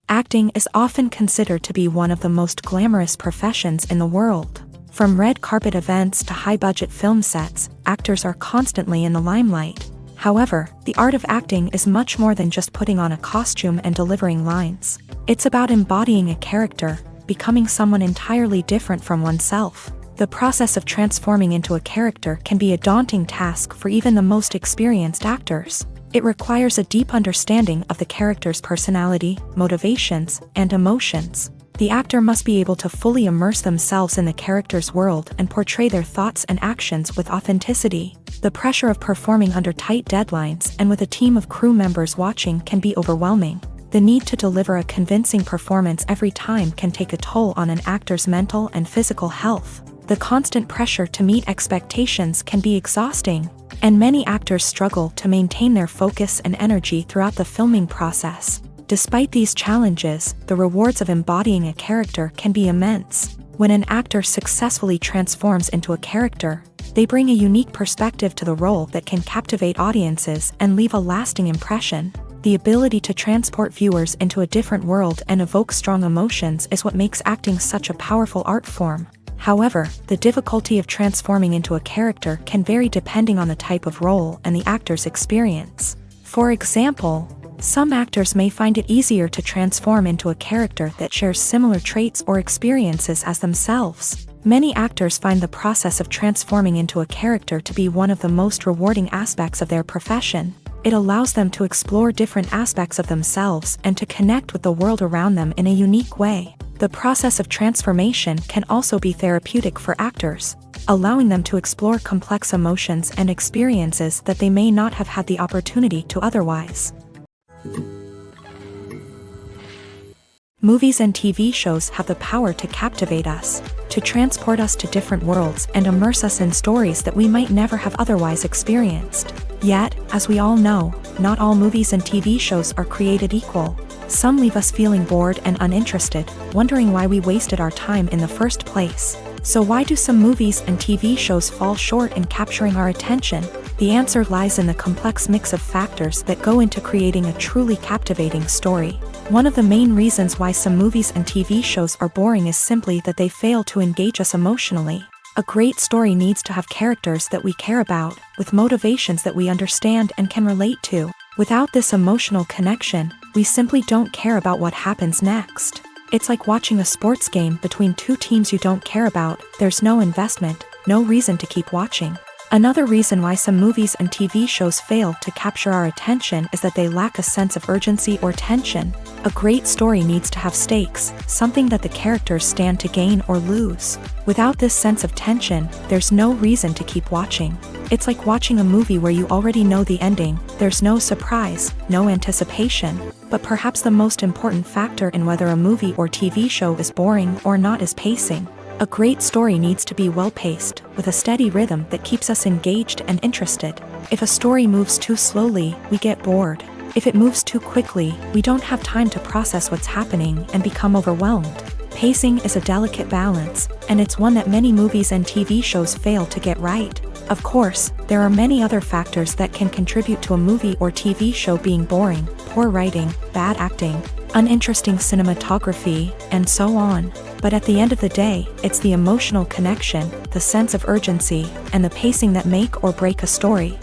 Acting is often considered to be one of the most glamorous professions in the world. From red carpet events to high-budget film sets, actors are constantly in the limelight. However, the art of acting is much more than just putting on a costume and delivering lines. It's about embodying a character, becoming someone entirely different from oneself. The process of transforming into a character can be a daunting task for even the most experienced actors. It requires a deep understanding of the character's personality, motivations, and emotions. The actor must be able to fully immerse themselves in the character's world and portray their thoughts and actions with authenticity. The pressure of performing under tight deadlines and with a team of crew members watching can be overwhelming. The need to deliver a convincing performance every time can take a toll on an actor's mental and physical health. The constant pressure to meet expectations can be exhausting, and many actors struggle to maintain their focus and energy throughout the filming process. Despite these challenges, the rewards of embodying a character can be immense. When an actor successfully transforms into a character, they bring a unique perspective to the role that can captivate audiences and leave a lasting impression. The ability to transport viewers into a different world and evoke strong emotions is what makes acting such a powerful art form. However, the difficulty of transforming into a character can vary depending on the type of role and the actor's experience. For example, some actors may find it easier to transform into a character that shares similar traits or experiences as themselves. Many actors find the process of transforming into a character to be one of the most rewarding aspects of their profession. It allows them to explore different aspects of themselves and to connect with the world around them in a unique way. The process of transformation can also be therapeutic for actors, allowing them to explore complex emotions and experiences that they may not have had the opportunity to otherwise. Movies and TV shows have the power to captivate us, to transport us to different worlds and immerse us in stories that we might never have otherwise experienced. Yet, as we all know, not all movies and TV shows are created equal. Some leave us feeling bored and uninterested, wondering why we wasted our time in the first place. So why do some movies and TV shows fall short in capturing our attention? The answer lies in the complex mix of factors that go into creating a truly captivating story. One of the main reasons why some movies and TV shows are boring is simply that they fail to engage us emotionally. A great story needs to have characters that we care about, with motivations that we understand and can relate to. Without this emotional connection, we simply don't care about what happens next. It's like watching a sports game between two teams you don't care about. There's no investment, no reason to keep watching. Another reason why some movies and TV shows fail to capture our attention is that they lack a sense of urgency or tension. A great story needs to have stakes, something that the characters stand to gain or lose. Without this sense of tension, there's no reason to keep watching. It's like watching a movie where you already know the ending. There's no surprise, no anticipation. But perhaps the most important factor in whether a movie or TV show is boring or not is pacing. A great story needs to be well-paced, with a steady rhythm that keeps us engaged and interested. If a story moves too slowly, we get bored. If it moves too quickly, we don't have time to process what's happening and become overwhelmed. Pacing is a delicate balance, and it's one that many movies and TV shows fail to get right. Of course, there are many other factors that can contribute to a movie or TV show being boring: poor writing, bad acting, uninteresting cinematography, and so on. But at the end of the day, it's the emotional connection, the sense of urgency, and the pacing that make or break a story.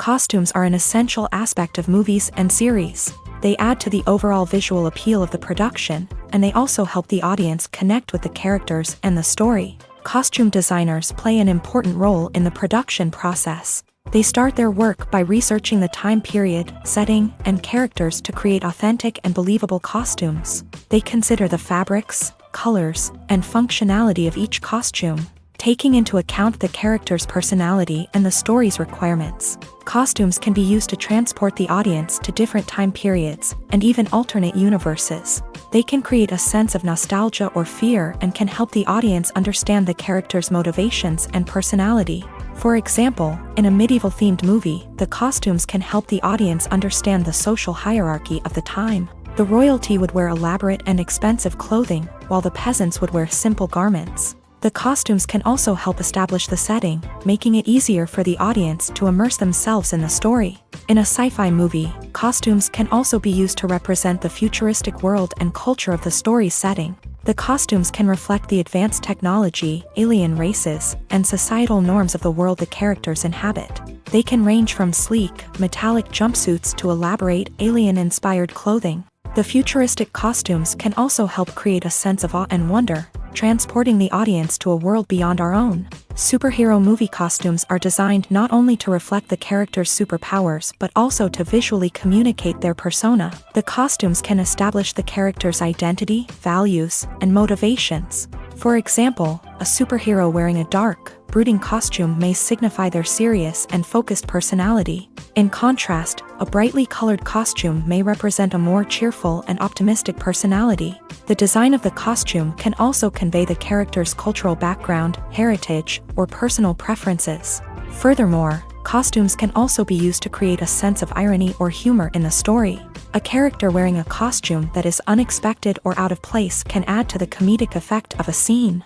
Costumes are an essential aspect of movies and series. They add to the overall visual appeal of the production, and they also help the audience connect with the characters and the story. Costume designers play an important role in the production process. They start their work by researching the time period, setting, and characters to create authentic and believable costumes. They consider the fabrics, colors, and functionality of each costume, taking into account the character's personality and the story's requirements. Costumes can be used to transport the audience to different time periods and even alternate universes. They can create a sense of nostalgia or fear and can help the audience understand the character's motivations and personality. For example, in a medieval-themed movie, the costumes can help the audience understand the social hierarchy of the time. The royalty would wear elaborate and expensive clothing, while the peasants would wear simple garments. The costumes can also help establish the setting, making it easier for the audience to immerse themselves in the story. In a sci-fi movie, costumes can also be used to represent the futuristic world and culture of the story's setting. The costumes can reflect the advanced technology, alien races, and societal norms of the world the characters inhabit. They can range from sleek, metallic jumpsuits to elaborate, alien-inspired clothing. The futuristic costumes can also help create a sense of awe and wonder, transporting the audience to a world beyond our own. Superhero movie costumes are designed not only to reflect the character's superpowers but also to visually communicate their persona. The costumes can establish the character's identity, values, and motivations. For example, a superhero wearing a dark, brooding costume may signify their serious and focused personality. In contrast, a brightly colored costume may represent a more cheerful and optimistic personality. The design of the costume can also convey the character's cultural background, heritage, or personal preferences. Furthermore, costumes can also be used to create a sense of irony or humor in the story. A character wearing a costume that is unexpected or out of place can add to the comedic effect of a scene.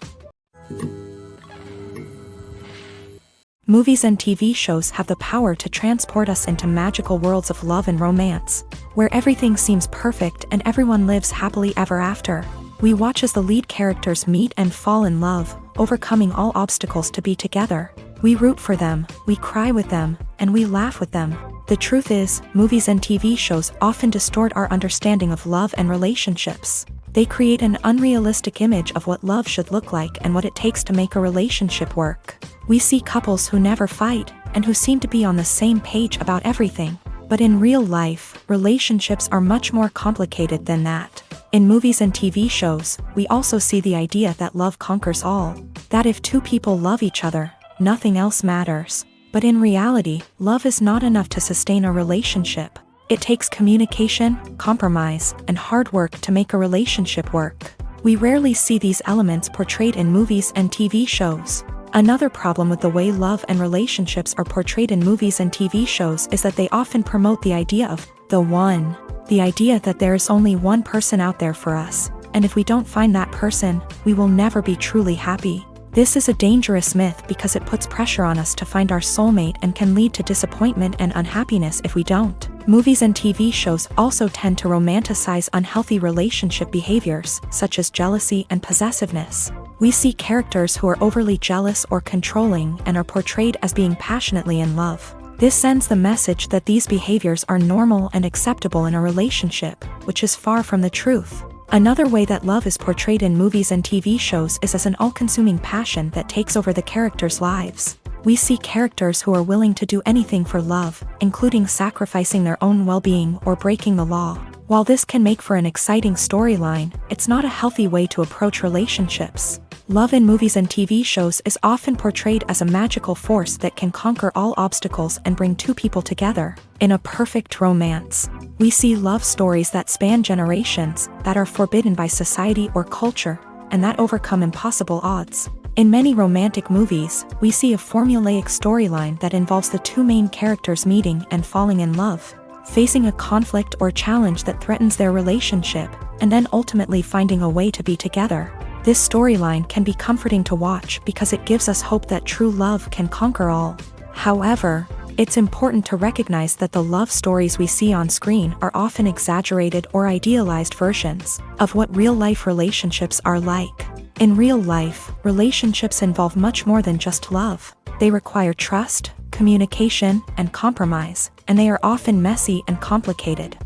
Movies and TV shows have the power to transport us into magical worlds of love and romance, where everything seems perfect and everyone lives happily ever after. We watch as the lead characters meet and fall in love, overcoming all obstacles to be together. We root for them, we cry with them, and we laugh with them. The truth is, movies and TV shows often distort our understanding of love and relationships. They create an unrealistic image of what love should look like and what it takes to make a relationship work. We see couples who never fight, and who seem to be on the same page about everything. But in real life, relationships are much more complicated than that. In movies and TV shows, we also see the idea that love conquers all. That if two people love each other, nothing else matters. But in reality, love is not enough to sustain a relationship. It takes communication, compromise, and hard work to make a relationship work. We rarely see these elements portrayed in movies and TV shows. Another problem with the way love and relationships are portrayed in movies and TV shows is that they often promote the idea of the one. The idea that there is only one person out there for us, and if we don't find that person, we will never be truly happy. This is a dangerous myth because it puts pressure on us to find our soulmate and can lead to disappointment and unhappiness if we don't. Movies and TV shows also tend to romanticize unhealthy relationship behaviors, such as jealousy and possessiveness. We see characters who are overly jealous or controlling and are portrayed as being passionately in love. This sends the message that these behaviors are normal and acceptable in a relationship, which is far from the truth. Another way that love is portrayed in movies and TV shows is as an all-consuming passion that takes over the characters' lives. We see characters who are willing to do anything for love, including sacrificing their own well-being or breaking the law. While this can make for an exciting storyline, it's not a healthy way to approach relationships. Love in movies and TV shows is often portrayed as a magical force that can conquer all obstacles and bring two people together. In a perfect romance, we see love stories that span generations, that are forbidden by society or culture, and that overcome impossible odds. In many romantic movies, we see a formulaic storyline that involves the two main characters meeting and falling in love, facing a conflict or challenge that threatens their relationship, and then ultimately finding a way to be together. This storyline can be comforting to watch because it gives us hope that true love can conquer all. However, it's important to recognize that the love stories we see on screen are often exaggerated or idealized versions of what real-life relationships are like. In real life, relationships involve much more than just love. They require trust, communication, and compromise, and they are often messy and complicated.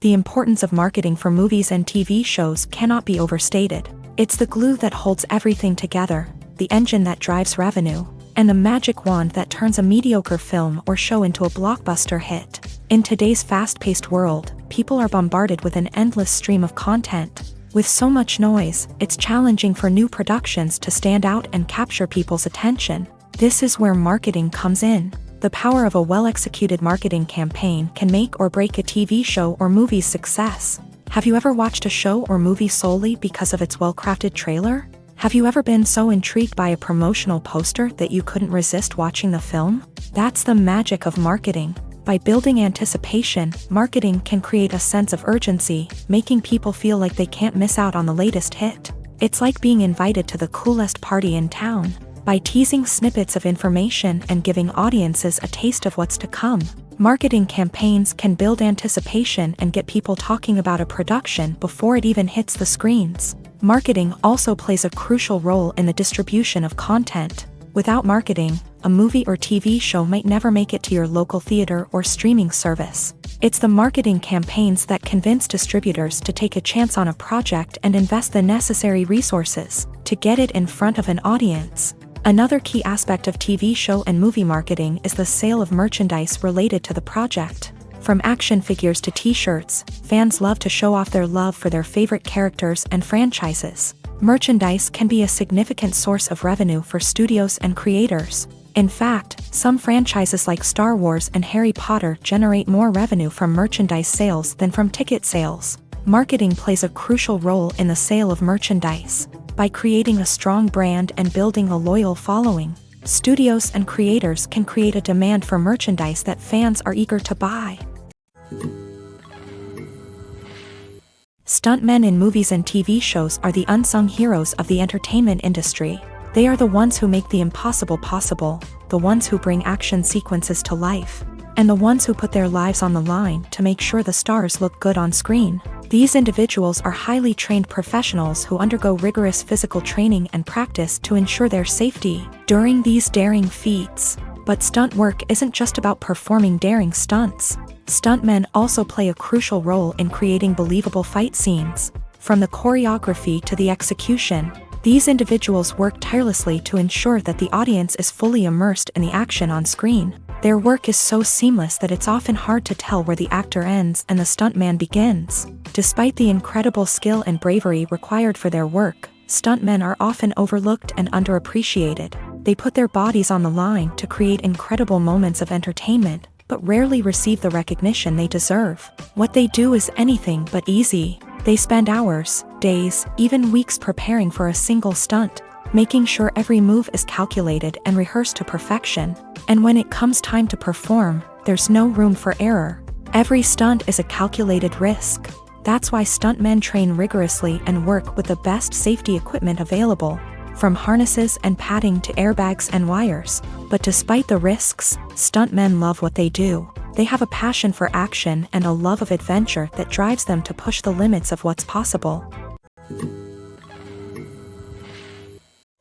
The importance of marketing for movies and TV shows cannot be overstated. It's the glue that holds everything together, the engine that drives revenue, and the magic wand that turns a mediocre film or show into a blockbuster hit. In today's fast-paced world, people are bombarded with an endless stream of content. With so much noise, it's challenging for new productions to stand out and capture people's attention. This is where marketing comes in. The power of a well-executed marketing campaign can make or break a TV show or movie's success. Have you ever watched a show or movie solely because of its well-crafted trailer? Have you ever been so intrigued by a promotional poster that you couldn't resist watching the film? That's the magic of marketing. By building anticipation, marketing can create a sense of urgency, making people feel like they can't miss out on the latest hit. It's like being invited to the coolest party in town. By teasing snippets of information and giving audiences a taste of what's to come, marketing campaigns can build anticipation and get people talking about a production before it even hits the screens. Marketing also plays a crucial role in the distribution of content. Without marketing, a movie or TV show might never make it to your local theater or streaming service. It's the marketing campaigns that convince distributors to take a chance on a project and invest the necessary resources to get it in front of an audience. Another key aspect of TV show and movie marketing is the sale of merchandise related to the project. From action figures to t-shirts, fans love to show off their love for their favorite characters and franchises. Merchandise can be a significant source of revenue for studios and creators. In fact, some franchises like Star Wars and Harry Potter generate more revenue from merchandise sales than from ticket sales. Marketing plays a crucial role in the sale of merchandise. By creating a strong brand and building a loyal following, studios and creators can create a demand for merchandise that fans are eager to buy. Stuntmen in movies and TV shows are the unsung heroes of the entertainment industry. They are the ones who make the impossible possible, the ones who bring action sequences to life, and the ones who put their lives on the line to make sure the stars look good on screen. These individuals are highly trained professionals who undergo rigorous physical training and practice to ensure their safety during these daring feats. But stunt work isn't just about performing daring stunts. Stuntmen also play a crucial role in creating believable fight scenes. From the choreography to the execution, these individuals work tirelessly to ensure that the audience is fully immersed in the action on screen. Their work is so seamless that it's often hard to tell where the actor ends and the stuntman begins. Despite the incredible skill and bravery required for their work, stuntmen are often overlooked and underappreciated. They put their bodies on the line to create incredible moments of entertainment, but rarely receive the recognition they deserve. What they do is anything but easy. They spend hours, days, even weeks preparing for a single stunt, making sure every move is calculated and rehearsed to perfection. And when it comes time to perform, there's no room for error. Every stunt is a calculated risk. That's why stuntmen train rigorously and work with the best safety equipment available, from harnesses and padding to airbags and wires. But despite the risks, stuntmen love what they do. They have a passion for action and a love of adventure that drives them to push the limits of what's possible.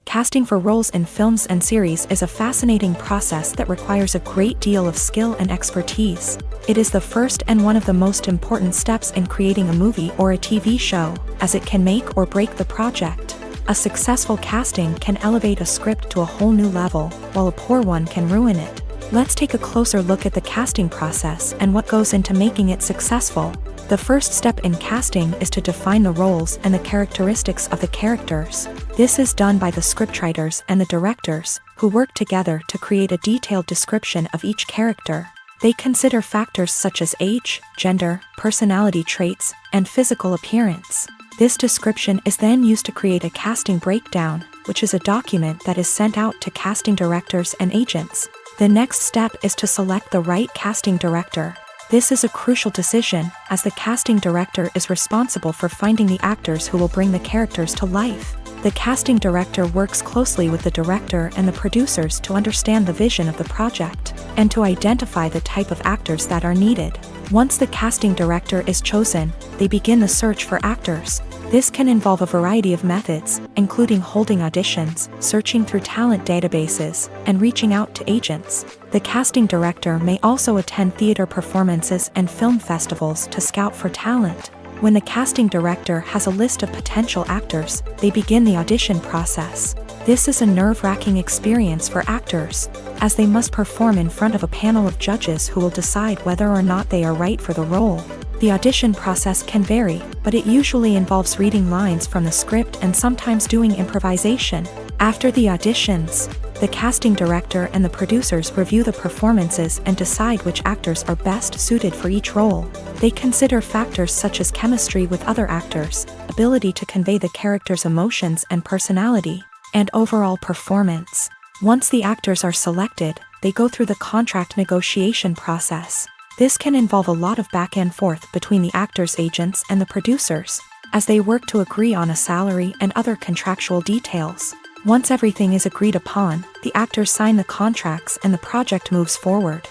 Casting for roles in films and series is a fascinating process that requires a great deal of skill and expertise. It is the first and one of the most important steps in creating a movie or a TV show, as it can make or break the project. A successful casting can elevate a script to a whole new level, while a poor one can ruin it. Let's take a closer look at the casting process and what goes into making it successful. The first step in casting is to define the roles and the characteristics of the characters. This is done by the scriptwriters and the directors, who work together to create a detailed description of each character. They consider factors such as age, gender, personality traits, and physical appearance. This description is then used to create a casting breakdown, which is a document that is sent out to casting directors and agents. The next step is to select the right casting director. This is a crucial decision, as the casting director is responsible for finding the actors who will bring the characters to life. The casting director works closely with the director and the producers to understand the vision of the project, and to identify the type of actors that are needed. Once the casting director is chosen, they begin the search for actors. This can involve a variety of methods, including holding auditions, searching through talent databases, and reaching out to agents. The casting director may also attend theater performances and film festivals to scout for talent. When the casting director has a list of potential actors, they begin the audition process. This is a nerve-wracking experience for actors, as they must perform in front of a panel of judges who will decide whether or not they are right for the role. The audition process can vary, but it usually involves reading lines from the script and sometimes doing improvisation. After the auditions, the casting director and the producers review the performances and decide which actors are best suited for each role. They consider factors such as chemistry with other actors, ability to convey the character's emotions and personality, and overall performance. Once the actors are selected, they go through the contract negotiation process. This can involve a lot of back and forth between the actors' agents and the producers, as they work to agree on a salary and other contractual details. Once everything is agreed upon, the actors sign the contracts and the project moves forward.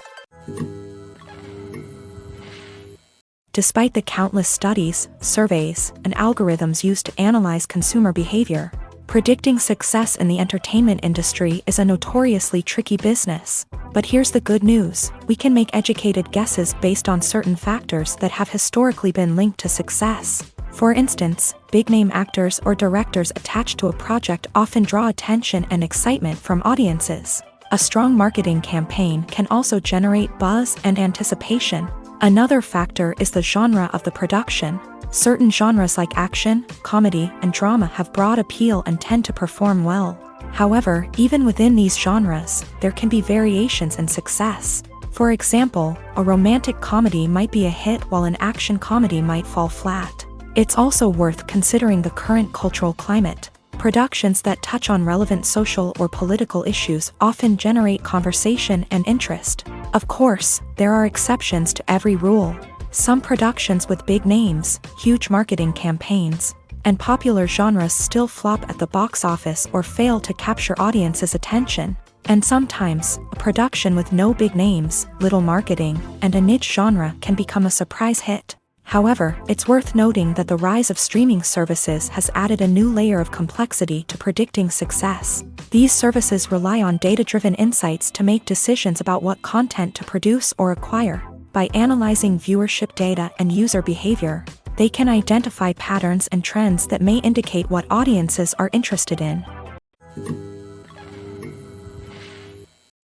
Despite the countless studies, surveys, and algorithms used to analyze consumer behavior, predicting success in the entertainment industry is a notoriously tricky business. But here's the good news: we can make educated guesses based on certain factors that have historically been linked to success. For instance, big-name actors or directors attached to a project often draw attention and excitement from audiences. A strong marketing campaign can also generate buzz and anticipation. Another factor is the genre of the production. Certain genres like action, comedy, and drama have broad appeal and tend to perform well. However, even within these genres, there can be variations in success. For example, a romantic comedy might be a hit while an action comedy might fall flat. It's also worth considering the current cultural climate. Productions that touch on relevant social or political issues often generate conversation and interest. Of course, there are exceptions to every rule. Some productions with big names, huge marketing campaigns, and popular genres still flop at the box office or fail to capture audiences' attention. And sometimes, a production with no big names, little marketing, and a niche genre can become a surprise hit. However, it's worth noting that the rise of streaming services has added a new layer of complexity to predicting success. These services rely on data-driven insights to make decisions about what content to produce or acquire. By analyzing viewership data and user behavior, they can identify patterns and trends that may indicate what audiences are interested in.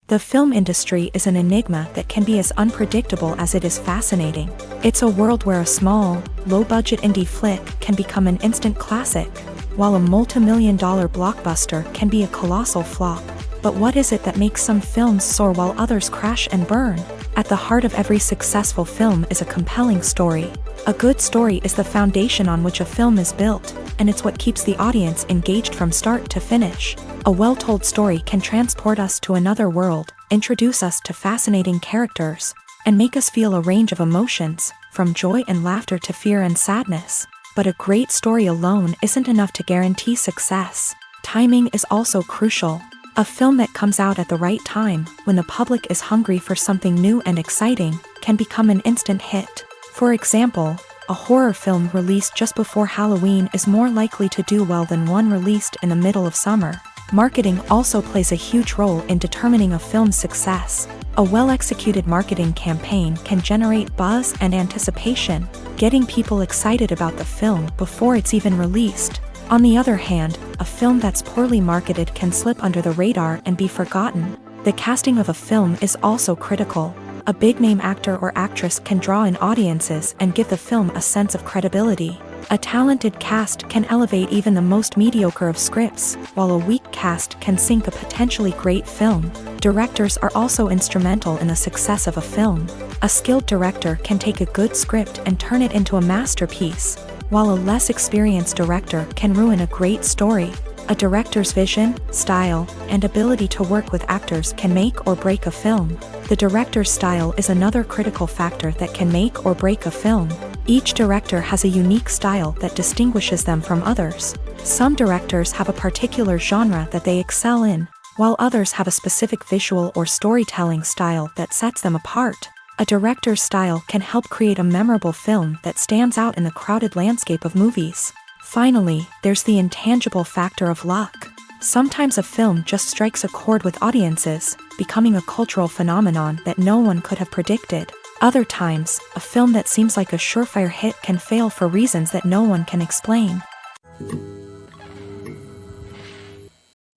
The film industry is an enigma that can be as unpredictable as it is fascinating. It's a world where a small, low-budget indie flick can become an instant classic, while a multi-million-dollar blockbuster can be a colossal flop. But what is it that makes some films soar while others crash and burn? At the heart of every successful film is a compelling story. A good story is the foundation on which a film is built, and it's what keeps the audience engaged from start to finish. A well-told story can transport us to another world, introduce us to fascinating characters, and make us feel a range of emotions, from joy and laughter to fear and sadness. But a great story alone isn't enough to guarantee success. Timing is also crucial. A film that comes out at the right time, when the public is hungry for something new and exciting, can become an instant hit. For example, a horror film released just before Halloween is more likely to do well than one released in the middle of summer. Marketing also plays a huge role in determining a film's success. A well-executed marketing campaign can generate buzz and anticipation, getting people excited about the film before it's even released. On the other hand, a film that's poorly marketed can slip under the radar and be forgotten. The casting of a film is also critical. A big-name actor or actress can draw in audiences and give the film a sense of credibility. A talented cast can elevate even the most mediocre of scripts, while a weak cast can sink a potentially great film. Directors are also instrumental in the success of a film. A skilled director can take a good script and turn it into a masterpiece, while a less experienced director can ruin a great story. A director's vision, style, and ability to work with actors can make or break a film. The director's style is another critical factor that can make or break a film. Each director has a unique style that distinguishes them from others. Some directors have a particular genre that they excel in, while others have a specific visual or storytelling style that sets them apart. A director's style can help create a memorable film that stands out in the crowded landscape of movies. Finally, there's the intangible factor of luck. Sometimes a film just strikes a chord with audiences, becoming a cultural phenomenon that no one could have predicted. Other times, a film that seems like a surefire hit can fail for reasons that no one can explain.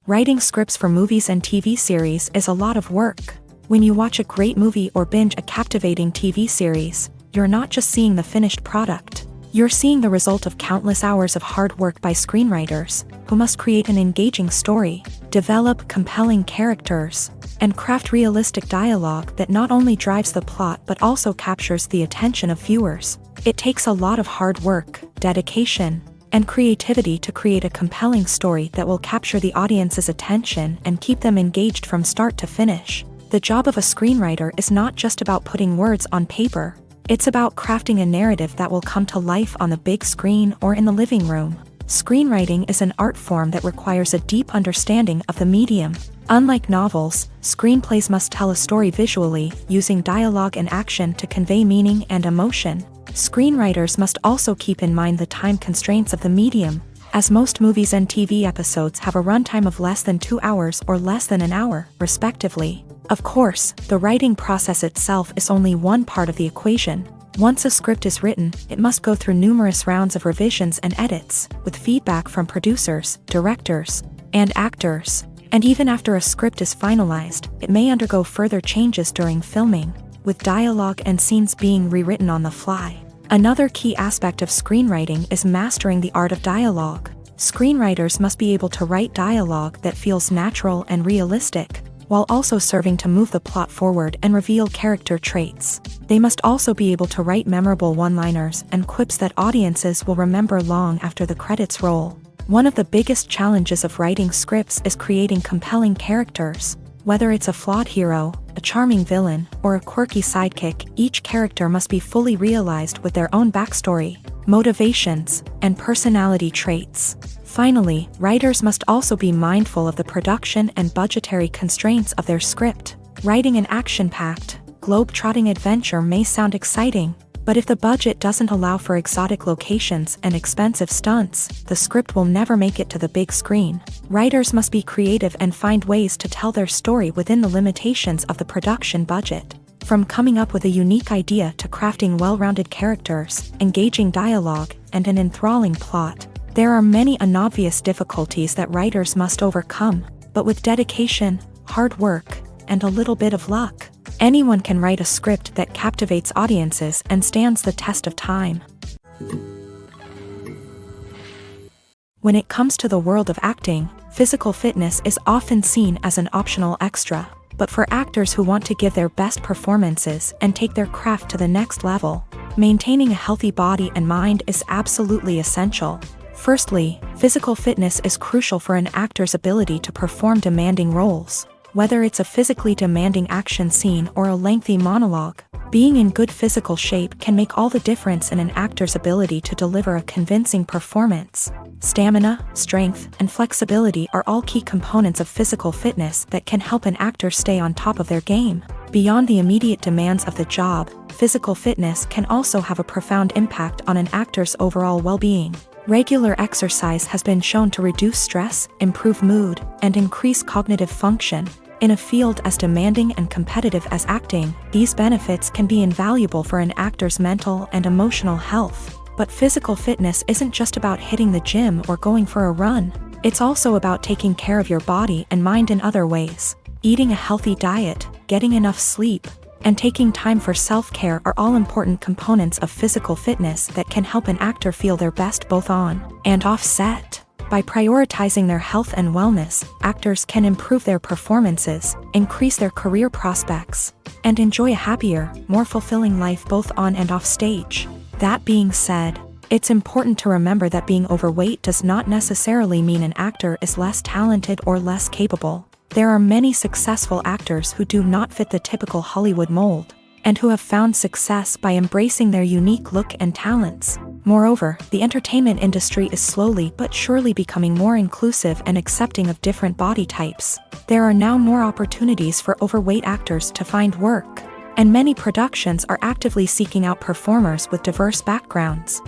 Writing scripts for movies and TV series is a lot of work. When you watch a great movie or binge a captivating TV series, you're not just seeing the finished product. You're seeing the result of countless hours of hard work by screenwriters, who must create an engaging story, develop compelling characters, and craft realistic dialogue that not only drives the plot but also captures the attention of viewers. It takes a lot of hard work, dedication, and creativity to create a compelling story that will capture the audience's attention and keep them engaged from start to finish. The job of a screenwriter is not just about putting words on paper. It's about crafting a narrative that will come to life on the big screen or in the living room. Screenwriting is an art form that requires a deep understanding of the medium. Unlike novels, screenplays must tell a story visually, using dialogue and action to convey meaning and emotion. Screenwriters must also keep in mind the time constraints of the medium, as most movies and TV episodes have a runtime of less than 2 hours or less than an hour, respectively. Of course, the writing process itself is only one part of the equation. Once a script is written, it must go through numerous rounds of revisions and edits, with feedback from producers, directors, and actors. And even after a script is finalized, it may undergo further changes during filming, with dialogue and scenes being rewritten on the fly. Another key aspect of screenwriting is mastering the art of dialogue. Screenwriters must be able to write dialogue that feels natural and realistic, while also serving to move the plot forward and reveal character traits. They must also be able to write memorable one-liners and quips that audiences will remember long after the credits roll. One of the biggest challenges of writing scripts is creating compelling characters. Whether it's a flawed hero, a charming villain, or a quirky sidekick, each character must be fully realized with their own backstory, motivations, and personality traits. Finally, writers must also be mindful of the production and budgetary constraints of their script. Writing an action-packed, globe-trotting adventure may sound exciting, but if the budget doesn't allow for exotic locations and expensive stunts, the script will never make it to the big screen. Writers must be creative and find ways to tell their story within the limitations of the production budget. From coming up with a unique idea to crafting well-rounded characters, engaging dialogue, and an enthralling plot, there are many unobvious difficulties that writers must overcome, but with dedication, hard work, and a little bit of luck, anyone can write a script that captivates audiences and stands the test of time. When it comes to the world of acting, physical fitness is often seen as an optional extra, but for actors who want to give their best performances and take their craft to the next level, maintaining a healthy body and mind is absolutely essential. Firstly, physical fitness is crucial for an actor's ability to perform demanding roles. Whether it's a physically demanding action scene or a lengthy monologue, being in good physical shape can make all the difference in an actor's ability to deliver a convincing performance. Stamina, strength, and flexibility are all key components of physical fitness that can help an actor stay on top of their game. Beyond the immediate demands of the job, physical fitness can also have a profound impact on an actor's overall well-being. Regular exercise has been shown to reduce stress, improve mood, and increase cognitive function. In a field as demanding and competitive as acting, these benefits can be invaluable for an actor's mental and emotional health. But physical fitness isn't just about hitting the gym or going for a run. It's also about taking care of your body and mind in other ways. Eating a healthy diet, getting enough sleep, and taking time for self-care are all important components of physical fitness that can help an actor feel their best both on and off set. By prioritizing their health and wellness, actors can improve their performances, increase their career prospects, and enjoy a happier, more fulfilling life both on and off stage. That being said, it's important to remember that being overweight does not necessarily mean an actor is less talented or less capable. There are many successful actors who do not fit the typical Hollywood mold, and who have found success by embracing their unique look and talents. Moreover, the entertainment industry is slowly but surely becoming more inclusive and accepting of different body types. There are now more opportunities for overweight actors to find work, and many productions are actively seeking out performers with diverse backgrounds.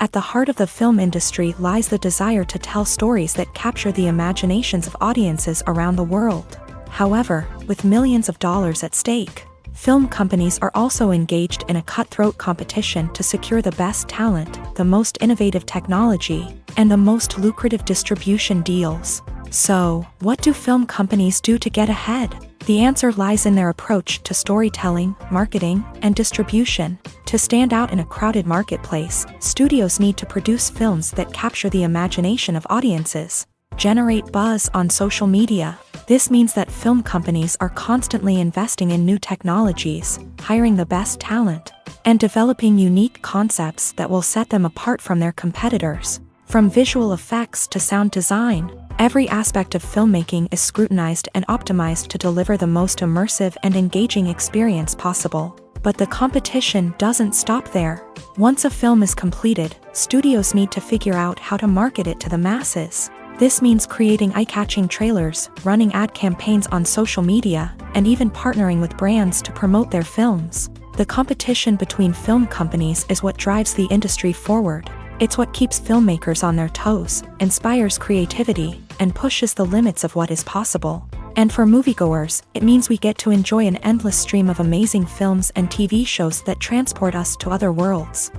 At the heart of the film industry lies the desire to tell stories that capture the imaginations of audiences around the world. However, with millions of dollars at stake, film companies are also engaged in a cutthroat competition to secure the best talent, the most innovative technology, and the most lucrative distribution deals. So, what do film companies do to get ahead? The answer lies in their approach to storytelling, marketing, and distribution. To stand out in a crowded marketplace, studios need to produce films that capture the imagination of audiences, generate buzz on social media. This means that film companies are constantly investing in new technologies, hiring the best talent, and developing unique concepts that will set them apart from their competitors. From visual effects to sound design, every aspect of filmmaking is scrutinized and optimized to deliver the most immersive and engaging experience possible. But the competition doesn't stop there. Once a film is completed, studios need to figure out how to market it to the masses. This means creating eye-catching trailers, running ad campaigns on social media, and even partnering with brands to promote their films. The competition between film companies is what drives the industry forward. It's what keeps filmmakers on their toes, inspires creativity, and pushes the limits of what is possible. And for moviegoers, it means we get to enjoy an endless stream of amazing films and TV shows that transport us to other worlds.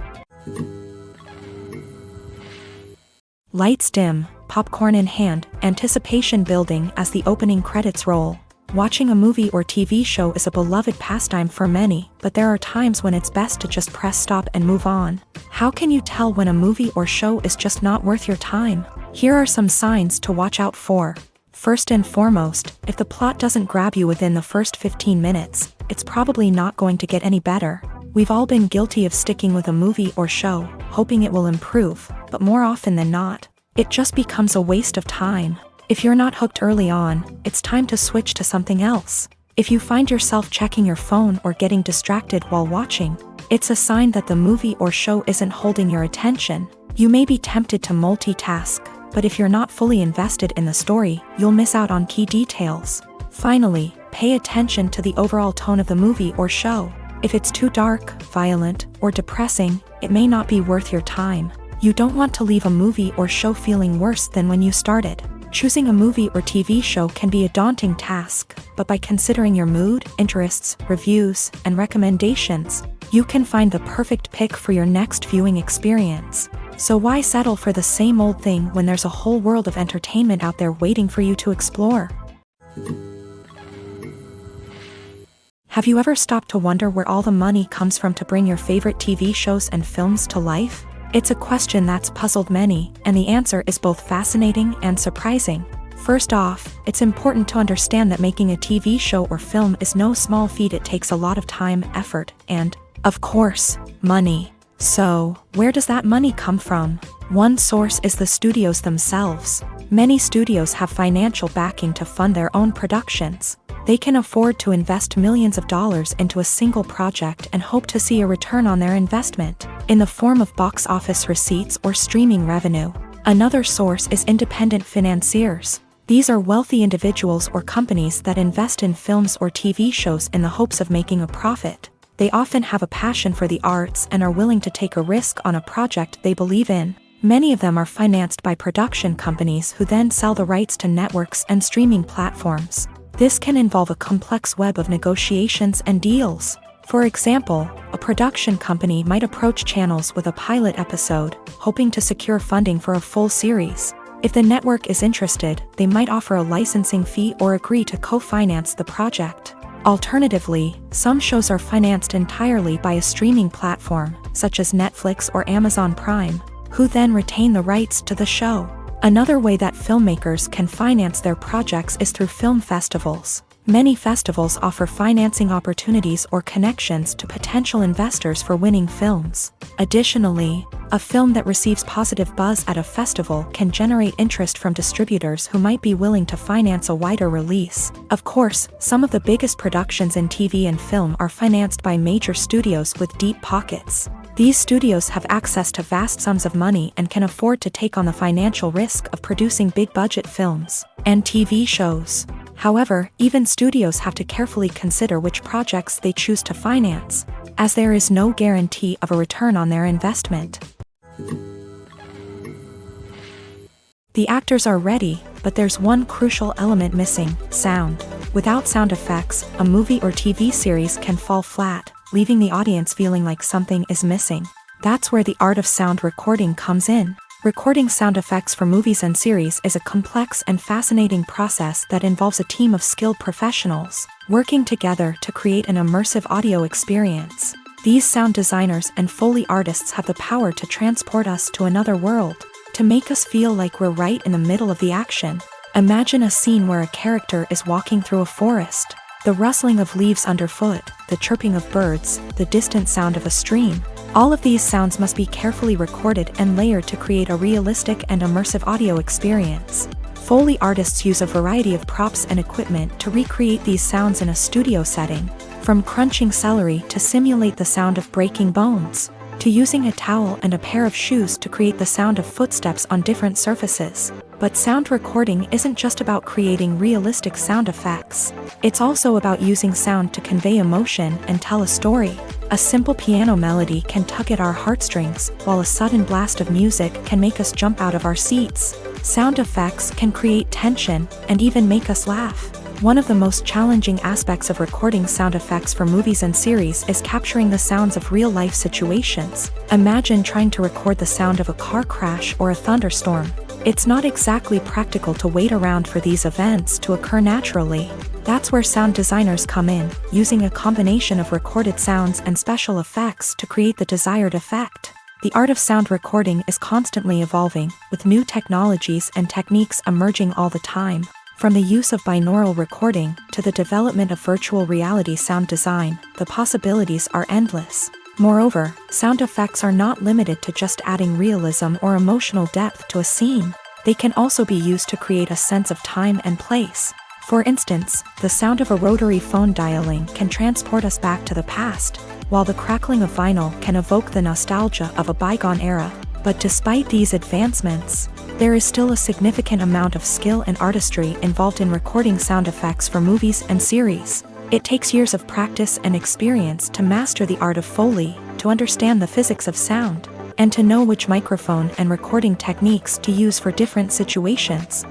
Lights dim, popcorn in hand, anticipation building as the opening credits roll. Watching a movie or TV show is a beloved pastime for many, but there are times when it's best to just press stop and move on. How can you tell when a movie or show is just not worth your time? Here are some signs to watch out for. First and foremost, if the plot doesn't grab you within the first 15 minutes, it's probably not going to get any better. We've all been guilty of sticking with a movie or show, hoping it will improve, but more often than not, it just becomes a waste of time. If you're not hooked early on, it's time to switch to something else. If you find yourself checking your phone or getting distracted while watching, it's a sign that the movie or show isn't holding your attention. You may be tempted to multitask, but if you're not fully invested in the story, you'll miss out on key details. Finally, pay attention to the overall tone of the movie or show. If it's too dark, violent, or depressing, it may not be worth your time. You don't want to leave a movie or show feeling worse than when you started. Choosing a movie or TV show can be a daunting task, but by considering your mood, interests, reviews, and recommendations, you can find the perfect pick for your next viewing experience. So why settle for the same old thing when there's a whole world of entertainment out there waiting for you to explore? Have you ever stopped to wonder where all the money comes from to bring your favorite TV shows and films to life? It's a question that's puzzled many, and the answer is both fascinating and surprising. First off, it's important to understand that making a TV show or film is no small feat. It takes a lot of time, effort, and, of course, money. So, where does that money come from? One source is the studios themselves. Many studios have financial backing to fund their own productions. They can afford to invest millions of dollars into a single project and hope to see a return on their investment, in the form of box office receipts or streaming revenue. Another source is independent financiers. These are wealthy individuals or companies that invest in films or TV shows in the hopes of making a profit. They often have a passion for the arts and are willing to take a risk on a project they believe in. Many of them are financed by production companies who then sell the rights to networks and streaming platforms. This can involve a complex web of negotiations and deals. For example, a production company might approach channels with a pilot episode, hoping to secure funding for a full series. If the network is interested, they might offer a licensing fee or agree to co-finance the project. Alternatively, some shows are financed entirely by a streaming platform, such as Netflix or Amazon Prime, who then retain the rights to the show. Another way that filmmakers can finance their projects is through film festivals. Many festivals offer financing opportunities or connections to potential investors for winning films. Additionally, a film that receives positive buzz at a festival can generate interest from distributors who might be willing to finance a wider release. Of course, some of the biggest productions in TV and film are financed by major studios with deep pockets. These studios have access to vast sums of money and can afford to take on the financial risk of producing big-budget films and TV shows. However, even studios have to carefully consider which projects they choose to finance, as there is no guarantee of a return on their investment. The actors are ready, but there's one crucial element missing: sound. Without sound effects, a movie or TV series can fall flat, leaving the audience feeling like something is missing. That's where the art of sound recording comes in. Recording sound effects for movies and series is a complex and fascinating process that involves a team of skilled professionals working together to create an immersive audio experience. These sound designers and Foley artists have the power to transport us to another world, to make us feel like we're right in the middle of the action. Imagine a scene where a character is walking through a forest. The rustling of leaves underfoot, the chirping of birds, the distant sound of a stream. All of these sounds must be carefully recorded and layered to create a realistic and immersive audio experience. Foley artists use a variety of props and equipment to recreate these sounds in a studio setting, from crunching celery to simulate the sound of breaking bones, to using a towel and a pair of shoes to create the sound of footsteps on different surfaces. But sound recording isn't just about creating realistic sound effects. It's also about using sound to convey emotion and tell a story. A simple piano melody can tug at our heartstrings, while a sudden blast of music can make us jump out of our seats. Sound effects can create tension and even make us laugh. One of the most challenging aspects of recording sound effects for movies and series is capturing the sounds of real-life situations. Imagine trying to record the sound of a car crash or a thunderstorm. It's not exactly practical to wait around for these events to occur naturally. That's where sound designers come in, using a combination of recorded sounds and special effects to create the desired effect. The art of sound recording is constantly evolving, with new technologies and techniques emerging all the time. From the use of binaural recording to the development of virtual reality sound design, the possibilities are endless. Moreover, sound effects are not limited to just adding realism or emotional depth to a scene. They can also be used to create a sense of time and place. For instance, the sound of a rotary phone dialing can transport us back to the past, while the crackling of vinyl can evoke the nostalgia of a bygone era. But despite these advancements, there is still a significant amount of skill and artistry involved in recording sound effects for movies and series. It takes years of practice and experience to master the art of Foley, to understand the physics of sound, and to know which microphone and recording techniques to use for different situations.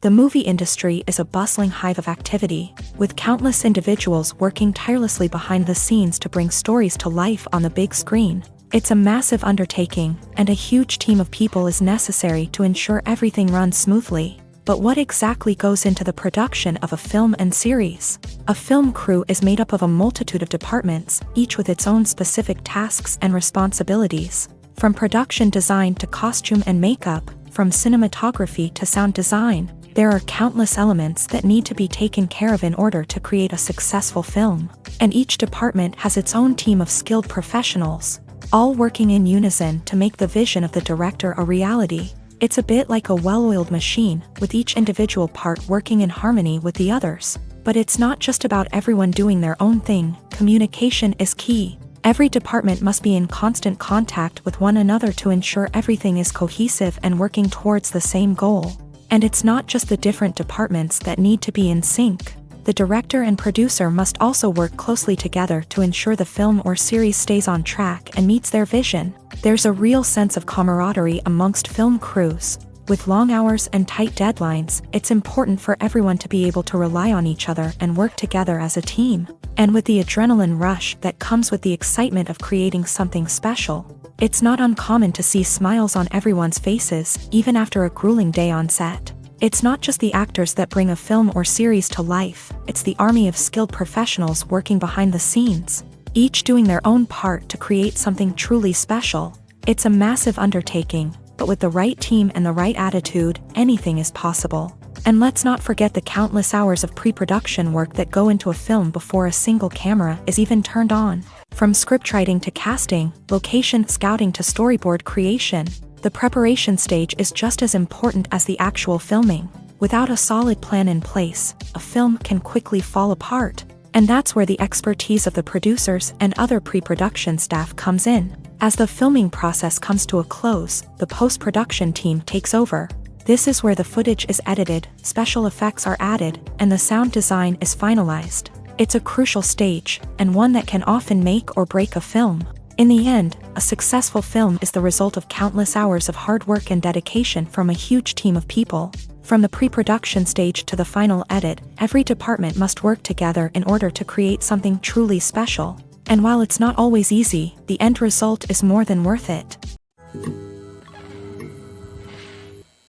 The movie industry is a bustling hive of activity, with countless individuals working tirelessly behind the scenes to bring stories to life on the big screen. It's a massive undertaking, and a huge team of people is necessary to ensure everything runs smoothly. But what exactly goes into the production of a film and series? A film crew is made up of a multitude of departments, each with its own specific tasks and responsibilities. From production design to costume and makeup, from cinematography to sound design, there are countless elements that need to be taken care of in order to create a successful film. And each department has its own team of skilled professionals, all working in unison to make the vision of the director a reality. It's a bit like a well-oiled machine, with each individual part working in harmony with the others. But it's not just about everyone doing their own thing. Communication is key. Every department must be in constant contact with one another to ensure everything is cohesive and working towards the same goal. And it's not just the different departments that need to be in sync. The director and producer must also work closely together to ensure the film or series stays on track and meets their vision. There's a real sense of camaraderie amongst film crews. With long hours and tight deadlines, it's important for everyone to be able to rely on each other and work together as a team. And with the adrenaline rush that comes with the excitement of creating something special, it's not uncommon to see smiles on everyone's faces, even after a grueling day on set. It's not just the actors that bring a film or series to life, it's the army of skilled professionals working behind the scenes, each doing their own part to create something truly special. It's a massive undertaking, but with the right team and the right attitude, anything is possible. And let's not forget the countless hours of pre-production work that go into a film before a single camera is even turned on. From scriptwriting to casting, location scouting to storyboard creation, the preparation stage is just as important as the actual filming. Without a solid plan in place, a film can quickly fall apart. And that's where the expertise of the producers and other pre-production staff comes in. As the filming process comes to a close, the post-production team takes over. This is where the footage is edited, special effects are added, and the sound design is finalized. It's a crucial stage, and one that can often make or break a film. In the end, a successful film is the result of countless hours of hard work and dedication from a huge team of people. From the pre-production stage to the final edit, every department must work together in order to create something truly special. And while it's not always easy, the end result is more than worth it.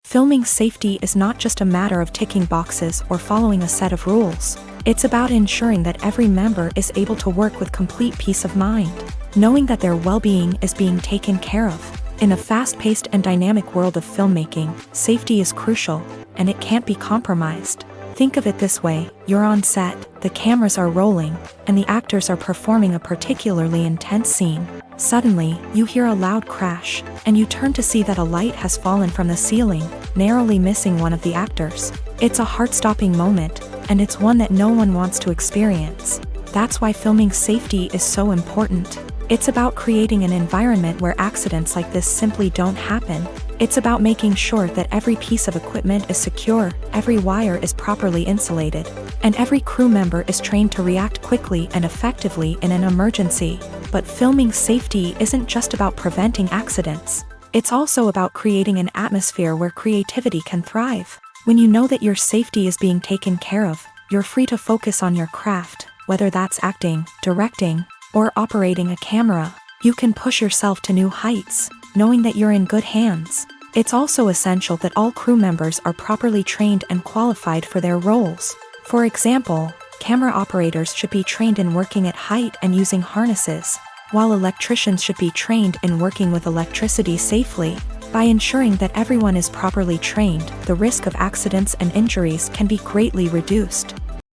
Filming safety is not just a matter of ticking boxes or following a set of rules. It's about ensuring that every member is able to work with complete peace of mind, knowing that their well-being is being taken care of. In a fast-paced and dynamic world of filmmaking, safety is crucial, and it can't be compromised. Think of it this way: you're on set, the cameras are rolling, and the actors are performing a particularly intense scene. Suddenly, you hear a loud crash, and you turn to see that a light has fallen from the ceiling, narrowly missing one of the actors. It's a heart-stopping moment, and it's one that no one wants to experience. That's why filming safety is so important. It's about creating an environment where accidents like this simply don't happen. It's about making sure that every piece of equipment is secure, every wire is properly insulated, and every crew member is trained to react quickly and effectively in an emergency. But filming safety isn't just about preventing accidents. It's also about creating an atmosphere where creativity can thrive. When you know that your safety is being taken care of, you're free to focus on your craft, whether that's acting, directing, or operating a camera. You can push yourself to new heights, knowing that you're in good hands. It's also essential that all crew members are properly trained and qualified for their roles. For example, camera operators should be trained in working at height and using harnesses, while electricians should be trained in working with electricity safely. By ensuring that everyone is properly trained, the risk of accidents and injuries can be greatly reduced.